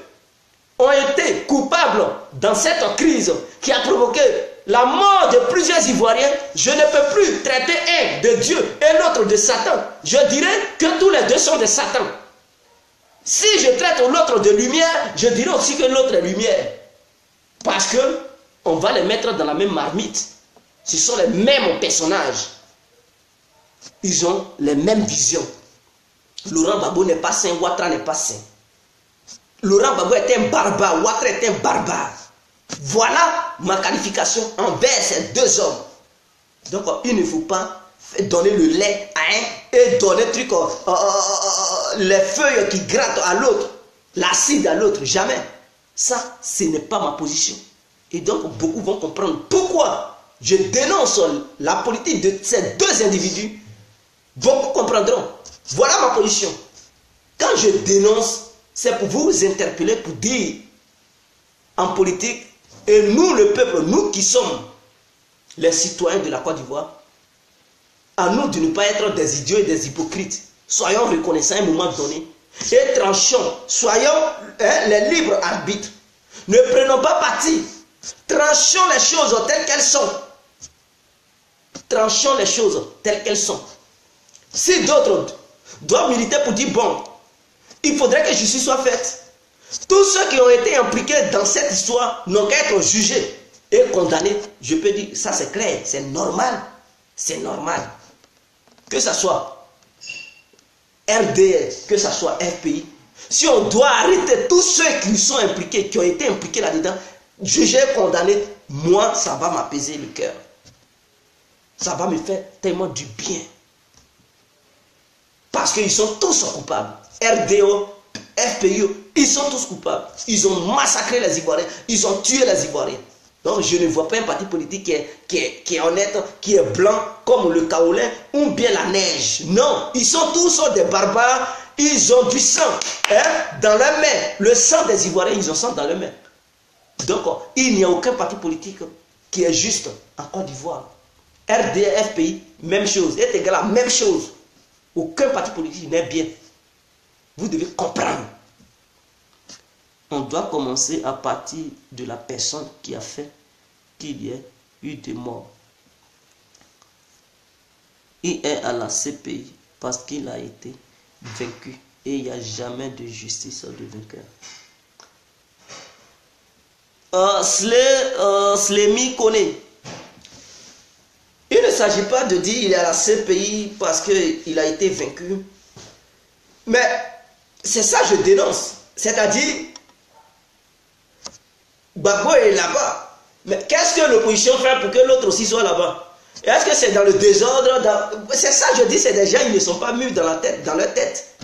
ont été coupables dans cette crise qui a provoqué la mort de plusieurs Ivoiriens, je ne peux plus traiter un de Dieu et l'autre de Satan. Je dirais que tous les deux sont de Satan. Si je traite l'autre de lumière, je dirais aussi que l'autre est lumière. Parce que on va les mettre dans la même marmite. Ce sont les mêmes personnages. Ils ont les mêmes visions. Laurent Gbagbo n'est pas saint, Ouattara n'est pas saint. Laurent Gbagbo est un barbare, Ouattara est un barbare. Voilà ma qualification envers ces deux hommes. Donc il ne faut pas donner le lait à un et donner les feuilles qui grattent à l'autre, l'acide à l'autre, jamais. Ça, ce n'est pas ma position. Et donc beaucoup vont comprendre pourquoi je dénonce la politique de ces deux individus. Beaucoup comprendront. Voilà ma position. Quand je dénonce, c'est pour vous interpeller, pour dire en politique, et nous le peuple, nous qui sommes les citoyens de la Côte d'Ivoire, à nous de ne pas être des idiots et des hypocrites. Soyons reconnaissants à un moment donné et tranchons. Soyons les libres arbitres. Ne prenons pas parti. Tranchons les choses telles qu'elles sont. Tranchons les choses telles qu'elles sont. Si d'autres doivent militer pour dire bon, il faudrait que justice soit faite. Tous ceux qui ont été impliqués dans cette histoire n'ont qu'à être jugés et condamnés. Je peux dire, ça c'est clair, c'est normal. C'est normal. Que ce soit RDS, que ce soit FPI. Si on doit arrêter tous ceux qui sont impliqués, qui ont été impliqués là-dedans, jugés, condamnés, moi, ça va m'apaiser le cœur. Ça va me faire tellement du bien. Parce qu'ils sont tous coupables. RDO, FPI, ils sont tous coupables. Ils ont massacré les Ivoiriens. Ils ont tué les Ivoiriens. Donc je ne vois pas un parti politique qui est honnête, qui est blanc comme le kaolin ou bien la neige. Non, ils sont tous des barbares, ils ont du sang dans leurs mains. Le sang des Ivoiriens, ils ont sang dans leurs mains. Donc il n'y a aucun parti politique qui est juste en Côte d'Ivoire. RDR, FPI, même chose. Et égal à même chose. Aucun parti politique n'est bien. Vous devez comprendre. On doit commencer à partir de la personne qui a fait qu'il y ait eu des morts. Il est à la CPI parce qu'il a été vaincu et il n'y a jamais de justice de vainqueur. Slémy connaît. Il ne s'agit pas de dire qu'il est à la CPI parce qu'il a été vaincu. Mais c'est ça que je dénonce. C'est-à-dire, Gbagbo est là-bas. Mais qu'est-ce que l'opposition fait pour que l'autre aussi soit là-bas? Est-ce que c'est dans le désordre? C'est ça que je dis, c'est des gens, ils ne sont pas mûrs dans leur tête.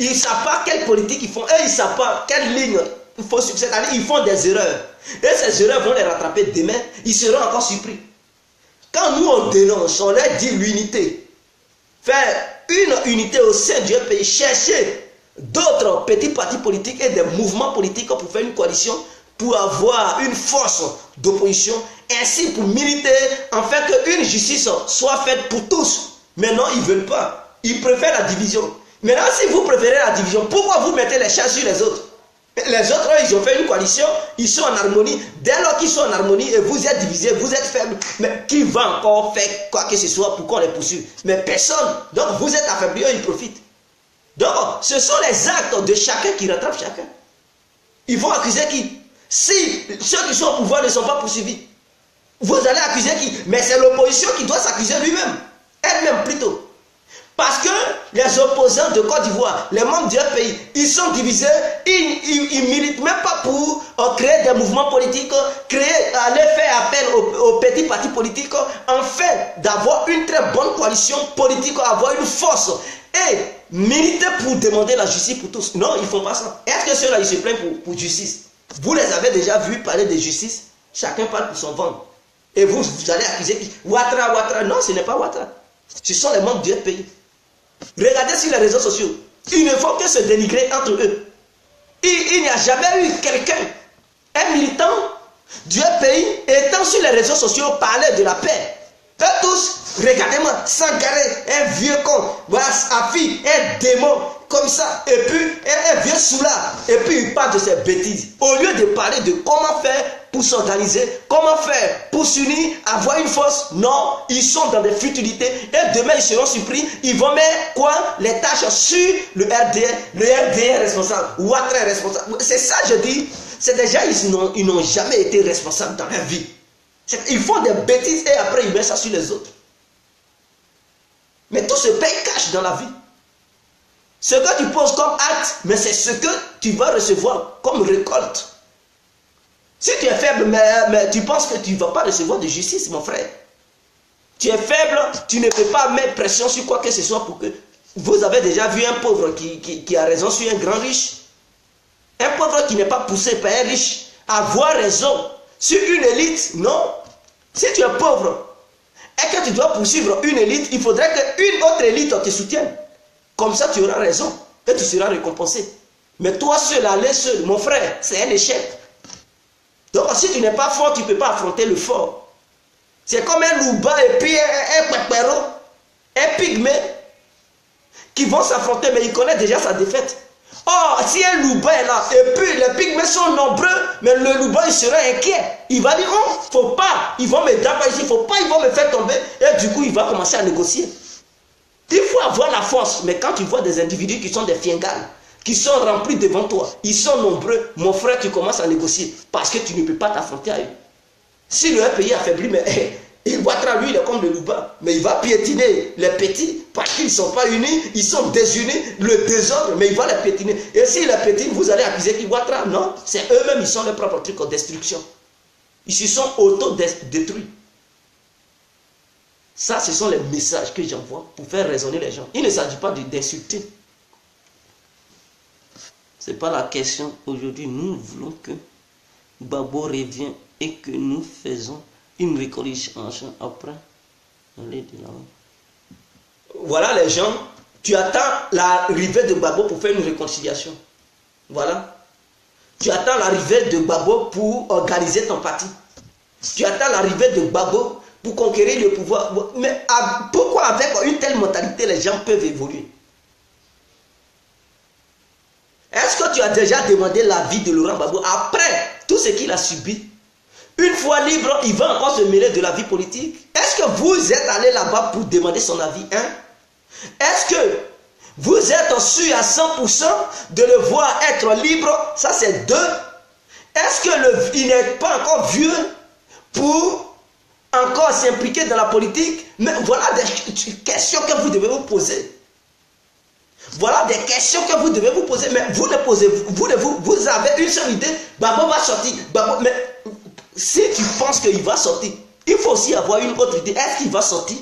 Ils ne savent pas quelle politique ils font. Et ils ne savent pas quelle ligne il faut suivre. C'est-à-dire, ils font des erreurs. Et ces erreurs vont les rattraper demain. Ils seront encore surpris. Quand nous on dénonce, on leur dit l'unité. Faire une unité au sein du pays. Chercher d'autres petits partis politiques et des mouvements politiques pour faire une coalition, pour avoir une force d'opposition, ainsi pour militer en fait qu'une justice soit faite pour tous. Mais non, ils ne veulent pas. Ils préfèrent la division. Maintenant, si vous préférez la division, pourquoi vous mettez les chats sur les autres? Les autres, ils ont fait une coalition, ils sont en harmonie. Dès lors qu'ils sont en harmonie et vous êtes divisés, vous êtes faibles, mais qui va encore faire quoi que ce soit pour qu'on les poursuive? Mais personne. Donc vous êtes affaiblis, ils profitent. Donc ce sont les actes de chacun qui rattrapent chacun. Ils vont accuser qui? Si ceux qui sont au pouvoir ne sont pas poursuivis, vous allez accuser qui? Mais c'est l'opposition qui doit s'accuser lui-même. Elle-même plutôt. Parce que les opposants de Côte d'Ivoire, les membres du pays, ils sont divisés, ils ne militent même pas pour créer des mouvements politiques, aller faire appel aux petits partis politiques, afin d'avoir une très bonne coalition politique, avoir une force et militer pour demander la justice pour tous. Non, ils ne font pas ça. Est-ce que ceux-là, ils se plaignent pour justice? Vous les avez déjà vus parler de justice? Chacun parle pour son ventre. Et vous allez accuser qui? Ouattara. Non, ce n'est pas Ouattara. Ce sont les membres du pays. Regardez sur les réseaux sociaux. Ils ne font que se dénigrer entre eux. Il n'y a jamais eu quelqu'un, un militant du pays, étant sur les réseaux sociaux, parler de la paix. Eux tous, regardez-moi, Sangaré, un vieux con, voilà, Afi, un démon, comme ça, et puis un vieux soulard, et puis il parle de ces bêtises. Au lieu de parler de comment faire pour s'organiser, comment faire pour s'unir, avoir une force, non, ils sont dans des futilités, et demain ils seront surpris, ils vont mettre quoi? Les tâches sur le RDR est responsable, Ouattara est responsable. C'est ça je dis, c'est déjà, ils n'ont jamais été responsables dans leur vie. Ils font des bêtises et après ils mettent ça sur les autres. Mais tout se paye cash dans la vie. Ce que tu poses comme acte, mais c'est ce que tu vas recevoir comme récolte. Si tu es faible, mais tu penses que tu ne vas pas recevoir de justice, mon frère. Tu es faible, tu ne peux pas mettre pression sur quoi que ce soit pour que... Vous avez déjà vu un pauvre qui a raison sur un grand riche. Un pauvre qui n'est pas poussé par un riche. Avoir raison sur une élite, non. Si tu es pauvre et que tu dois poursuivre une élite, il faudrait qu'une autre élite te soutienne. Comme ça, tu auras raison et tu seras récompensé. Mais toi seul, aller seul, mon frère, c'est un échec. Donc, si tu n'es pas fort, tu ne peux pas affronter le fort. C'est comme un louba et puis un pépéro, un pygmée, qui vont s'affronter, mais il connaît déjà sa défaite. Oh, si un louba est là, et puis les pygmées sont nombreux, mais le louba il sera inquiet. Il va dire, oh, faut pas, ils vont me taper ici, faut pas, ils vont me faire tomber. Et du coup, il va commencer à négocier. Il faut avoir la force, mais quand tu vois des individus qui sont des fiengales, qui sont remplis devant toi, ils sont nombreux, mon frère, tu commences à négocier, parce que tu ne peux pas t'affronter à eux. Si le pays affaibli, mais il va lui, il est comme le louba, mais il va piétiner les petits, parce qu'ils ne sont pas unis, ils sont désunis, le désordre, mais il va les piétiner. Et s'il les piétine, vous allez accuser qu'il Ouattara. Non, c'est eux-mêmes, ils sont leurs propres trucs en destruction. Ils se sont auto-détruits. Ça, ce sont les messages que j'envoie pour faire raisonner les gens. Il ne s'agit pas d'insulter. Ce n'est pas la question. Aujourd'hui, nous voulons que Gbagbo revienne et que nous faisons une réconciliation après. Allez de là-haut. Voilà les gens, tu attends l'arrivée de Gbagbo pour faire une réconciliation. Voilà. Tu attends l'arrivée de Gbagbo pour organiser ton parti. Tu attends l'arrivée de Gbagbo pour conquérir le pouvoir. Mais pourquoi avec une telle mentalité les gens peuvent évoluer? Est-ce que tu as déjà demandé l'avis de Laurent Gbagbo après tout ce qu'il a subi? Une fois libre, il va encore se mêler de la vie politique. Est-ce que vous êtes allé là-bas pour demander son avis, hein? Est-ce que vous êtes sûr à 100% de le voir être libre? Ça c'est deux. Est-ce qu'il n'est pas encore vieux pour encore s'impliquer dans la politique? Mais voilà des questions que vous devez vous poser. Voilà des questions que vous devez vous poser. Mais vous ne posez, vous avez une seule idée. Gbagbo va sortir. Gbagbo, mais si tu penses qu'il va sortir, il faut aussi avoir une autre idée. Est-ce qu'il va sortir?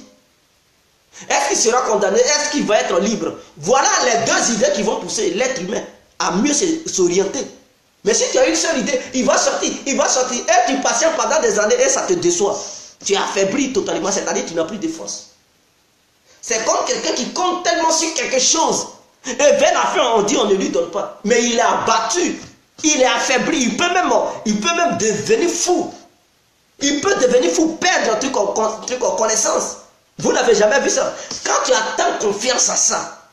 Est-ce qu'il sera condamné? Est-ce qu'il va être libre? Voilà les deux idées qui vont pousser l'être humain à mieux s'orienter. Mais si tu as une seule idée, il va sortir, et tu patientes pendant des années et ça te déçoit. Tu es affaibli totalement, c'est-à-dire tu n'as plus de force. C'est comme quelqu'un qui compte tellement sur quelque chose. Et vers la fin, on dit on ne lui donne pas. Mais il est abattu, il est affaibli, il peut même devenir fou. Il peut devenir fou, perdre un truc en connaissance. Vous n'avez jamais vu ça. Quand tu as tant confiance à ça,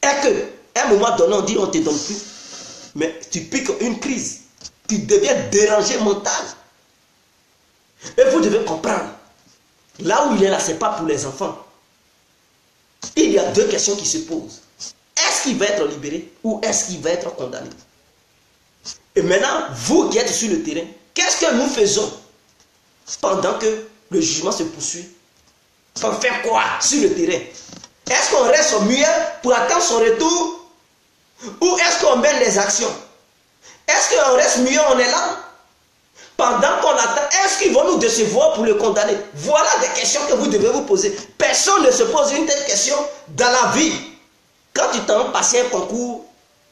et qu'à un moment donné, on dit on ne te donne plus, mais tu piques une crise, tu deviens dérangé mental. Et vous devez comprendre, là où il est là, ce n'est pas pour les enfants. Il y a deux questions qui se posent. Est-ce qu'il va être libéré ou est-ce qu'il va être condamné? Et maintenant, vous qui êtes sur le terrain, qu'est-ce que nous faisons pendant que le jugement se poursuit? On fait quoi sur le terrain? Est-ce qu'on reste muet pour attendre son retour? Ou est-ce qu'on mène les actions? Est-ce qu'on reste muet, on est là? Pendant qu'on attend, est-ce qu'ils vont nous décevoir pour le condamner? Voilà des questions que vous devez vous poser. Personne ne se pose une telle question dans la vie. Quand tu t'en passes un concours,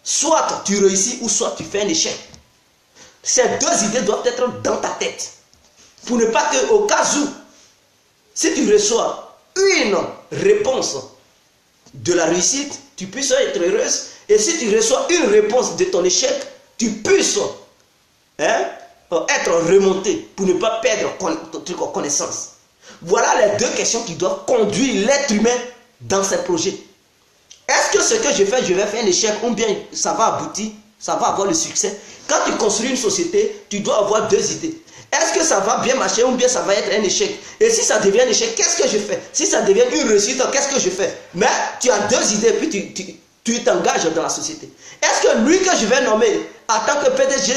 soit tu réussis ou soit tu fais un échec. Ces deux idées doivent être dans ta tête. Pour ne pas que, au cas où, si tu reçois une réponse de la réussite, tu puisses être heureuse. Et si tu reçois une réponse de ton échec, tu puisses être remonté pour ne pas perdre ton connaissance. Voilà les deux questions qui doivent conduire l'être humain dans ses projets. Est-ce que ce que je vais faire un échec ou bien ça va aboutir, ça va avoir le succès? Quand tu construis une société, tu dois avoir deux idées. Est-ce que ça va bien marcher ou bien ça va être un échec? Et si ça devient un échec, qu'est-ce que je fais? Si ça devient une réussite, qu'est-ce que je fais? Mais tu as deux idées et puis tu t'engages dans la société. Est-ce que lui que je vais nommer en tant que PDG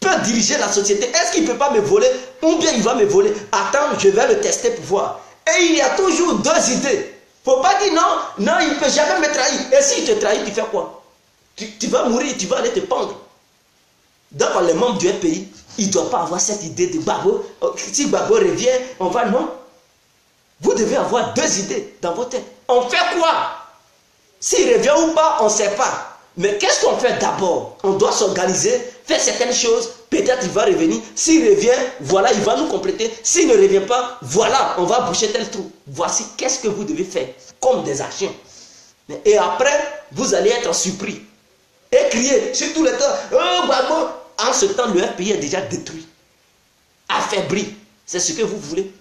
peut diriger la société? Est-ce qu'il ne peut pas me voler ou bien il va me voler? Attends, je vais le tester pour voir. Et il y a toujours deux idées. Il ne faut pas dire non, il ne peut jamais me trahir. Et s'il te trahit, tu fais quoi? Tu vas mourir, tu vas aller te pendre. Donc les membres du pays, il ne doit pas avoir cette idée de Gbagbo. Si Gbagbo revient, on va non. Vous devez avoir deux idées dans votre tête. On fait quoi? S'il revient ou pas, on ne sait pas. Mais qu'est-ce qu'on fait d'abord? On doit s'organiser, faire certaines choses. Peut-être il va revenir. S'il revient, voilà, il va nous compléter. S'il ne revient pas, voilà, on va boucher tel trou. Voici qu'est-ce que vous devez faire comme des actions. Et après, vous allez être surpris. Et crier sur tout le temps. Oh, Gbagbo! En ce temps, le pays est déjà détruit. Affaibli. C'est ce que vous voulez.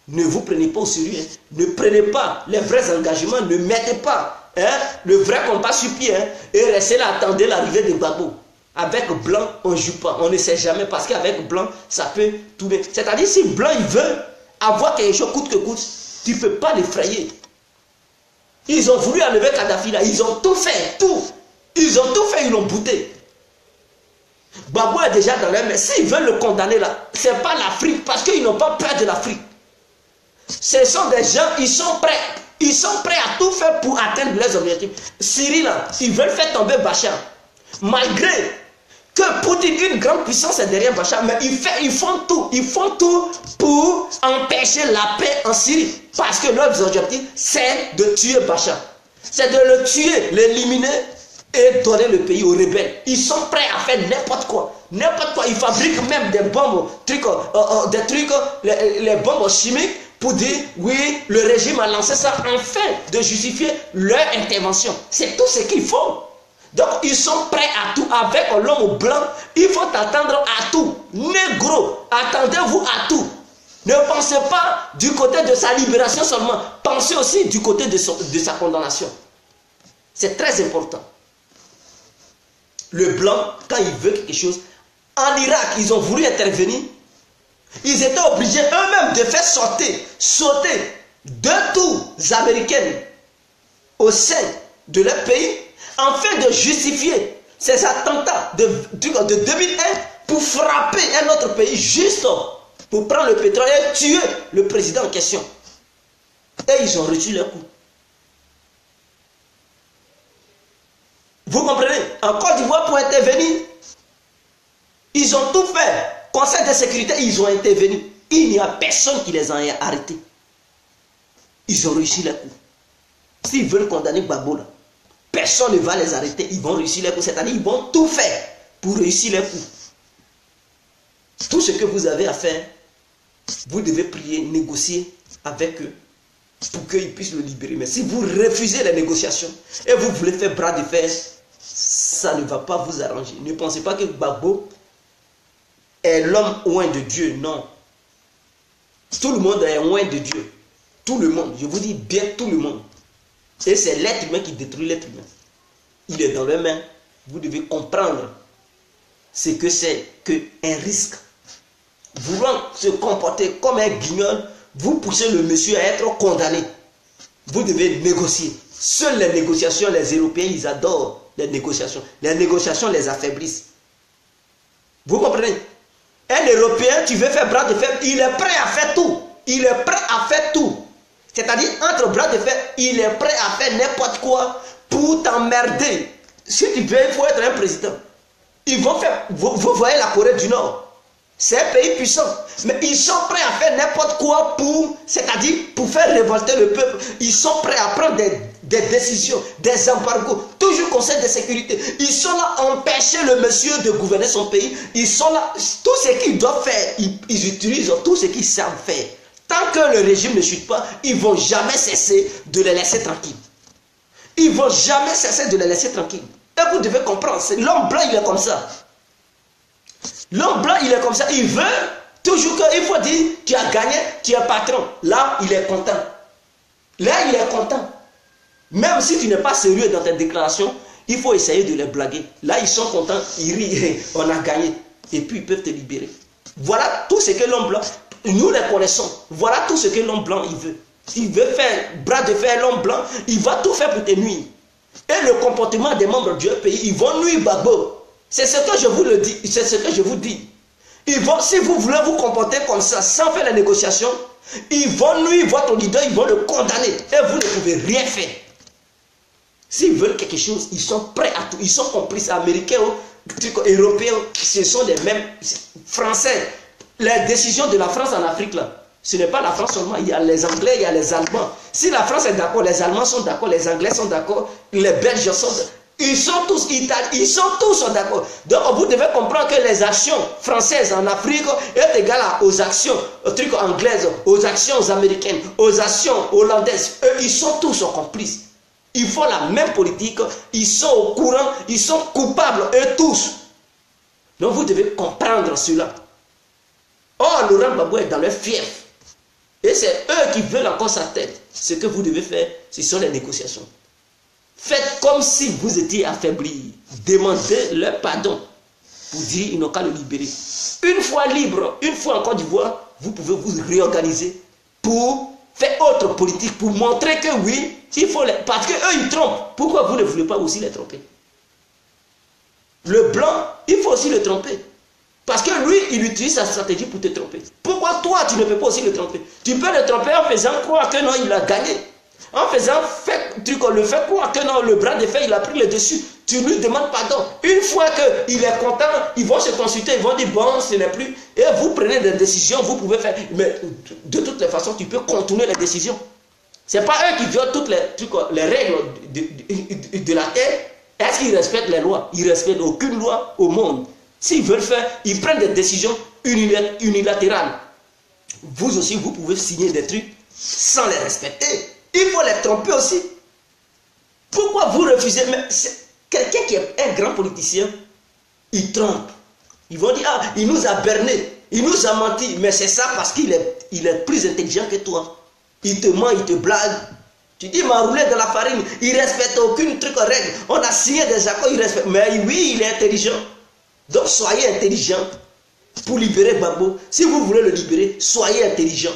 Ne vous prenez pas au sérieux. Hein. Ne prenez pas les vrais engagements. Ne mettez pas le vrai compas sur pied. Et restez là, attendez l'arrivée de Gbagbo. Avec blanc, on ne joue pas. On ne sait jamais. Parce qu'avec blanc, ça peut tourner. C'est-à-dire, si blanc, il veut avoir quelque chose coûte que coûte, tu ne peux pas l'effrayer. Ils ont voulu enlever Kadhafi là. Ils ont tout fait. Tout. Ils ont tout fait. Ils l'ont bouté. Gbagbo est déjà dans l'air, mais s'ils veulent le condamner là, ce n'est pas l'Afrique, parce qu'ils n'ont pas peur de l'Afrique. Ce sont des gens, ils sont prêts à tout faire pour atteindre leurs objectifs. Syrie là, ils veulent faire tomber Bachar. Malgré que Poutine, une grande puissance, est derrière Bachar, mais ils font tout pour empêcher la paix en Syrie. Parce que leur objectif, c'est de tuer Bachar. C'est de le tuer, l'éliminer, et donner le pays aux rebelles. Ils sont prêts à faire n'importe quoi. n'importe quoi. Ils fabriquent même des bombes, les bombes chimiques pour dire, oui, le régime a lancé ça afin de justifier leur intervention. C'est tout ce qu'il faut. Donc, ils sont prêts à tout. Avec l'homme blanc, il faut attendre à tout. Négro, attendez-vous à tout. Ne pensez pas du côté de sa libération seulement. Pensez aussi du côté de sa condamnation. C'est très important. Le blanc, quand il veut quelque chose, en Irak, ils ont voulu intervenir. Ils étaient obligés eux-mêmes de faire sauter 2 tours américaines au sein de leur pays, afin de justifier ces attentats de 2001 pour frapper un autre pays juste pour prendre le pétrole et tuer le président en question. Et ils ont reçu leur coup. Vous comprenez? En Côte d'Ivoire, pour intervenir, ils ont tout fait. Conseil de sécurité, ils ont intervenu. Il n'y a personne qui les a arrêtés. Ils ont réussi leur coup. S'ils veulent condamner Gbagbo, personne ne va les arrêter. Ils vont réussir leur coup. C'est-à-dire qu'ils vont tout faire pour réussir leur coup. Tout ce que vous avez à faire, vous devez prier, négocier avec eux pour qu'ils puissent le libérer. Mais si vous refusez les négociations et vous voulez faire bras de fer, ça ne va pas vous arranger. Ne pensez pas que Gbagbo est l'homme loin de Dieu. Non. Tout le monde est loin de Dieu. Tout le monde. Je vous dis bien tout le monde. Et c'est l'être humain qui détruit l'être humain. Il est dans les mains. Vous devez comprendre ce que c'est qu'un risque. Voulant se comporter comme un guignol, vous poussez le monsieur à être condamné. Vous devez négocier. Seules les négociations, les Européens, ils adorent les négociations. Les négociations les affaiblissent. Vous comprenez? Un Européen, tu veux faire bras de fer, il est prêt à faire tout. Il est prêt à faire tout. C'est-à-dire, entre bras de fer, il est prêt à faire n'importe quoi pour t'emmerder. Si tu veux, il faut être un président. Ils vont faire, vous voyez la Corée du Nord. C'est un pays puissant. Mais ils sont prêts à faire n'importe quoi pour, c'est-à-dire pour faire révolter le peuple. Ils sont prêts à prendre des décisions, des embargos, toujours conseil de sécurité. Ils sont là à empêcher le monsieur de gouverner son pays. Ils sont là, tout ce qu'ils doivent faire, ils utilisent tout ce qu'ils savent faire. Tant que le régime ne chute pas, ils ne vont jamais cesser de les laisser tranquilles. Ils ne vont jamais cesser de les laisser tranquilles. Et vous devez comprendre, l'homme blanc, il est comme ça. L'homme blanc, il est comme ça. Il veut toujours qu'il faut dire, tu as gagné, tu es patron. Là, il est content. Là, il est content. Même si tu n'es pas sérieux dans tes déclarations, il faut essayer de les blaguer. Là, ils sont contents, ils rient, on a gagné. Et puis, ils peuvent te libérer. Voilà tout ce que l'homme blanc, nous les connaissons. Voilà tout ce que l'homme blanc, il veut. Il veut faire bras de fer, l'homme blanc, il va tout faire pour te nuire. Et le comportement des membres du pays, ils vont nuire Gbagbo. C'est ce que je vous le dis, c'est ce que je vous dis. Ils vont, si vous voulez vous comporter comme ça, sans faire la négociation, ils vont nuire votre leader, ils vont le condamner. Et vous ne pouvez rien faire. S'ils veulent quelque chose, ils sont prêts à tout. Ils sont complices américains, européens, ce sont les mêmes français. Les décisions de la France en Afrique, là, ce n'est pas la France seulement, il y a les Anglais, il y a les Allemands. Si la France est d'accord, les Allemands sont d'accord, les Anglais sont d'accord, les Belges sont d'accord. Ils sont tous italiens, ils sont tous d'accord. Donc vous devez comprendre que les actions françaises en Afrique est égales aux actions anglaises, aux actions américaines, aux actions hollandaises. Eux, ils sont tous complices. Ils font la même politique, ils sont au courant, ils sont coupables, eux tous. Donc vous devez comprendre cela. Or, Laurent Gbagbo est dans leur fief. Et c'est eux qui veulent encore sa tête. Ce que vous devez faire, ce sont les négociations. Faites comme si vous étiez affaibli. Demandez leur pardon pour dire qu'ils n'ont qu'à le libérer. Une fois libre, une fois en Côte d'Ivoire, vous pouvez vous réorganiser pour faire autre politique, pour montrer que oui, il faut les... Parce qu'eux, ils trompent. Pourquoi vous ne voulez pas aussi les tromper? Le blanc, il faut aussi le tromper. Parce que lui, il utilise sa stratégie pour te tromper. Pourquoi toi, tu ne peux pas aussi le tromper? Tu peux le tromper en faisant croire que non, il a gagné. En faisant le fait croire que non, le bras de fer, il a pris le dessus. Tu lui demandes pardon. Une fois qu'il est content, ils vont se consulter, ils vont dire bon, ce n'est plus. Et vous prenez des décisions, vous pouvez faire. Mais de toutes les façons, tu peux contourner les décisions. Ce n'est pas eux qui violent toutes les règles de la terre. Est-ce qu'ils respectent les lois? Ils ne respectent aucune loi au monde. S'ils veulent faire, ils prennent des décisions unilatérales. Vous aussi, vous pouvez signer des trucs sans les respecter. Il faut les tromper aussi. Pourquoi vous refusez? Quelqu'un qui est un grand politicien, il trompe. Ils vont dire, ah, il nous a berné, il nous a menti. Mais c'est ça parce qu'il est plus intelligent que toi. Il te ment, il te blague. Tu dis, il m'a roulé dans la farine. Il ne respecte aucune truc règle. On a signé des accords, il respecte. Mais oui, il est intelligent. Donc soyez intelligent pour libérer Gbagbo. Si vous voulez le libérer, soyez intelligent.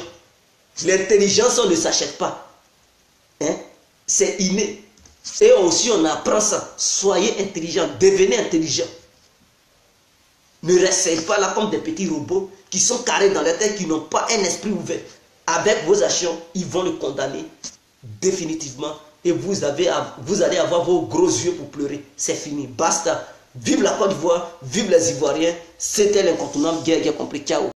L'intelligence, on ne s'achète pas. Hein? C'est inné. Et aussi, on apprend ça. Soyez intelligent, devenez intelligent. Ne restez pas là comme des petits robots qui sont carrés dans la tête, qui n'ont pas un esprit ouvert. Avec vos actions, ils vont le condamner définitivement. Et vous allez avoir vos gros yeux pour pleurer. C'est fini, basta. Vive la Côte d'Ivoire, vive les Ivoiriens. C'était l'incontournable Guerre compris. Ciao.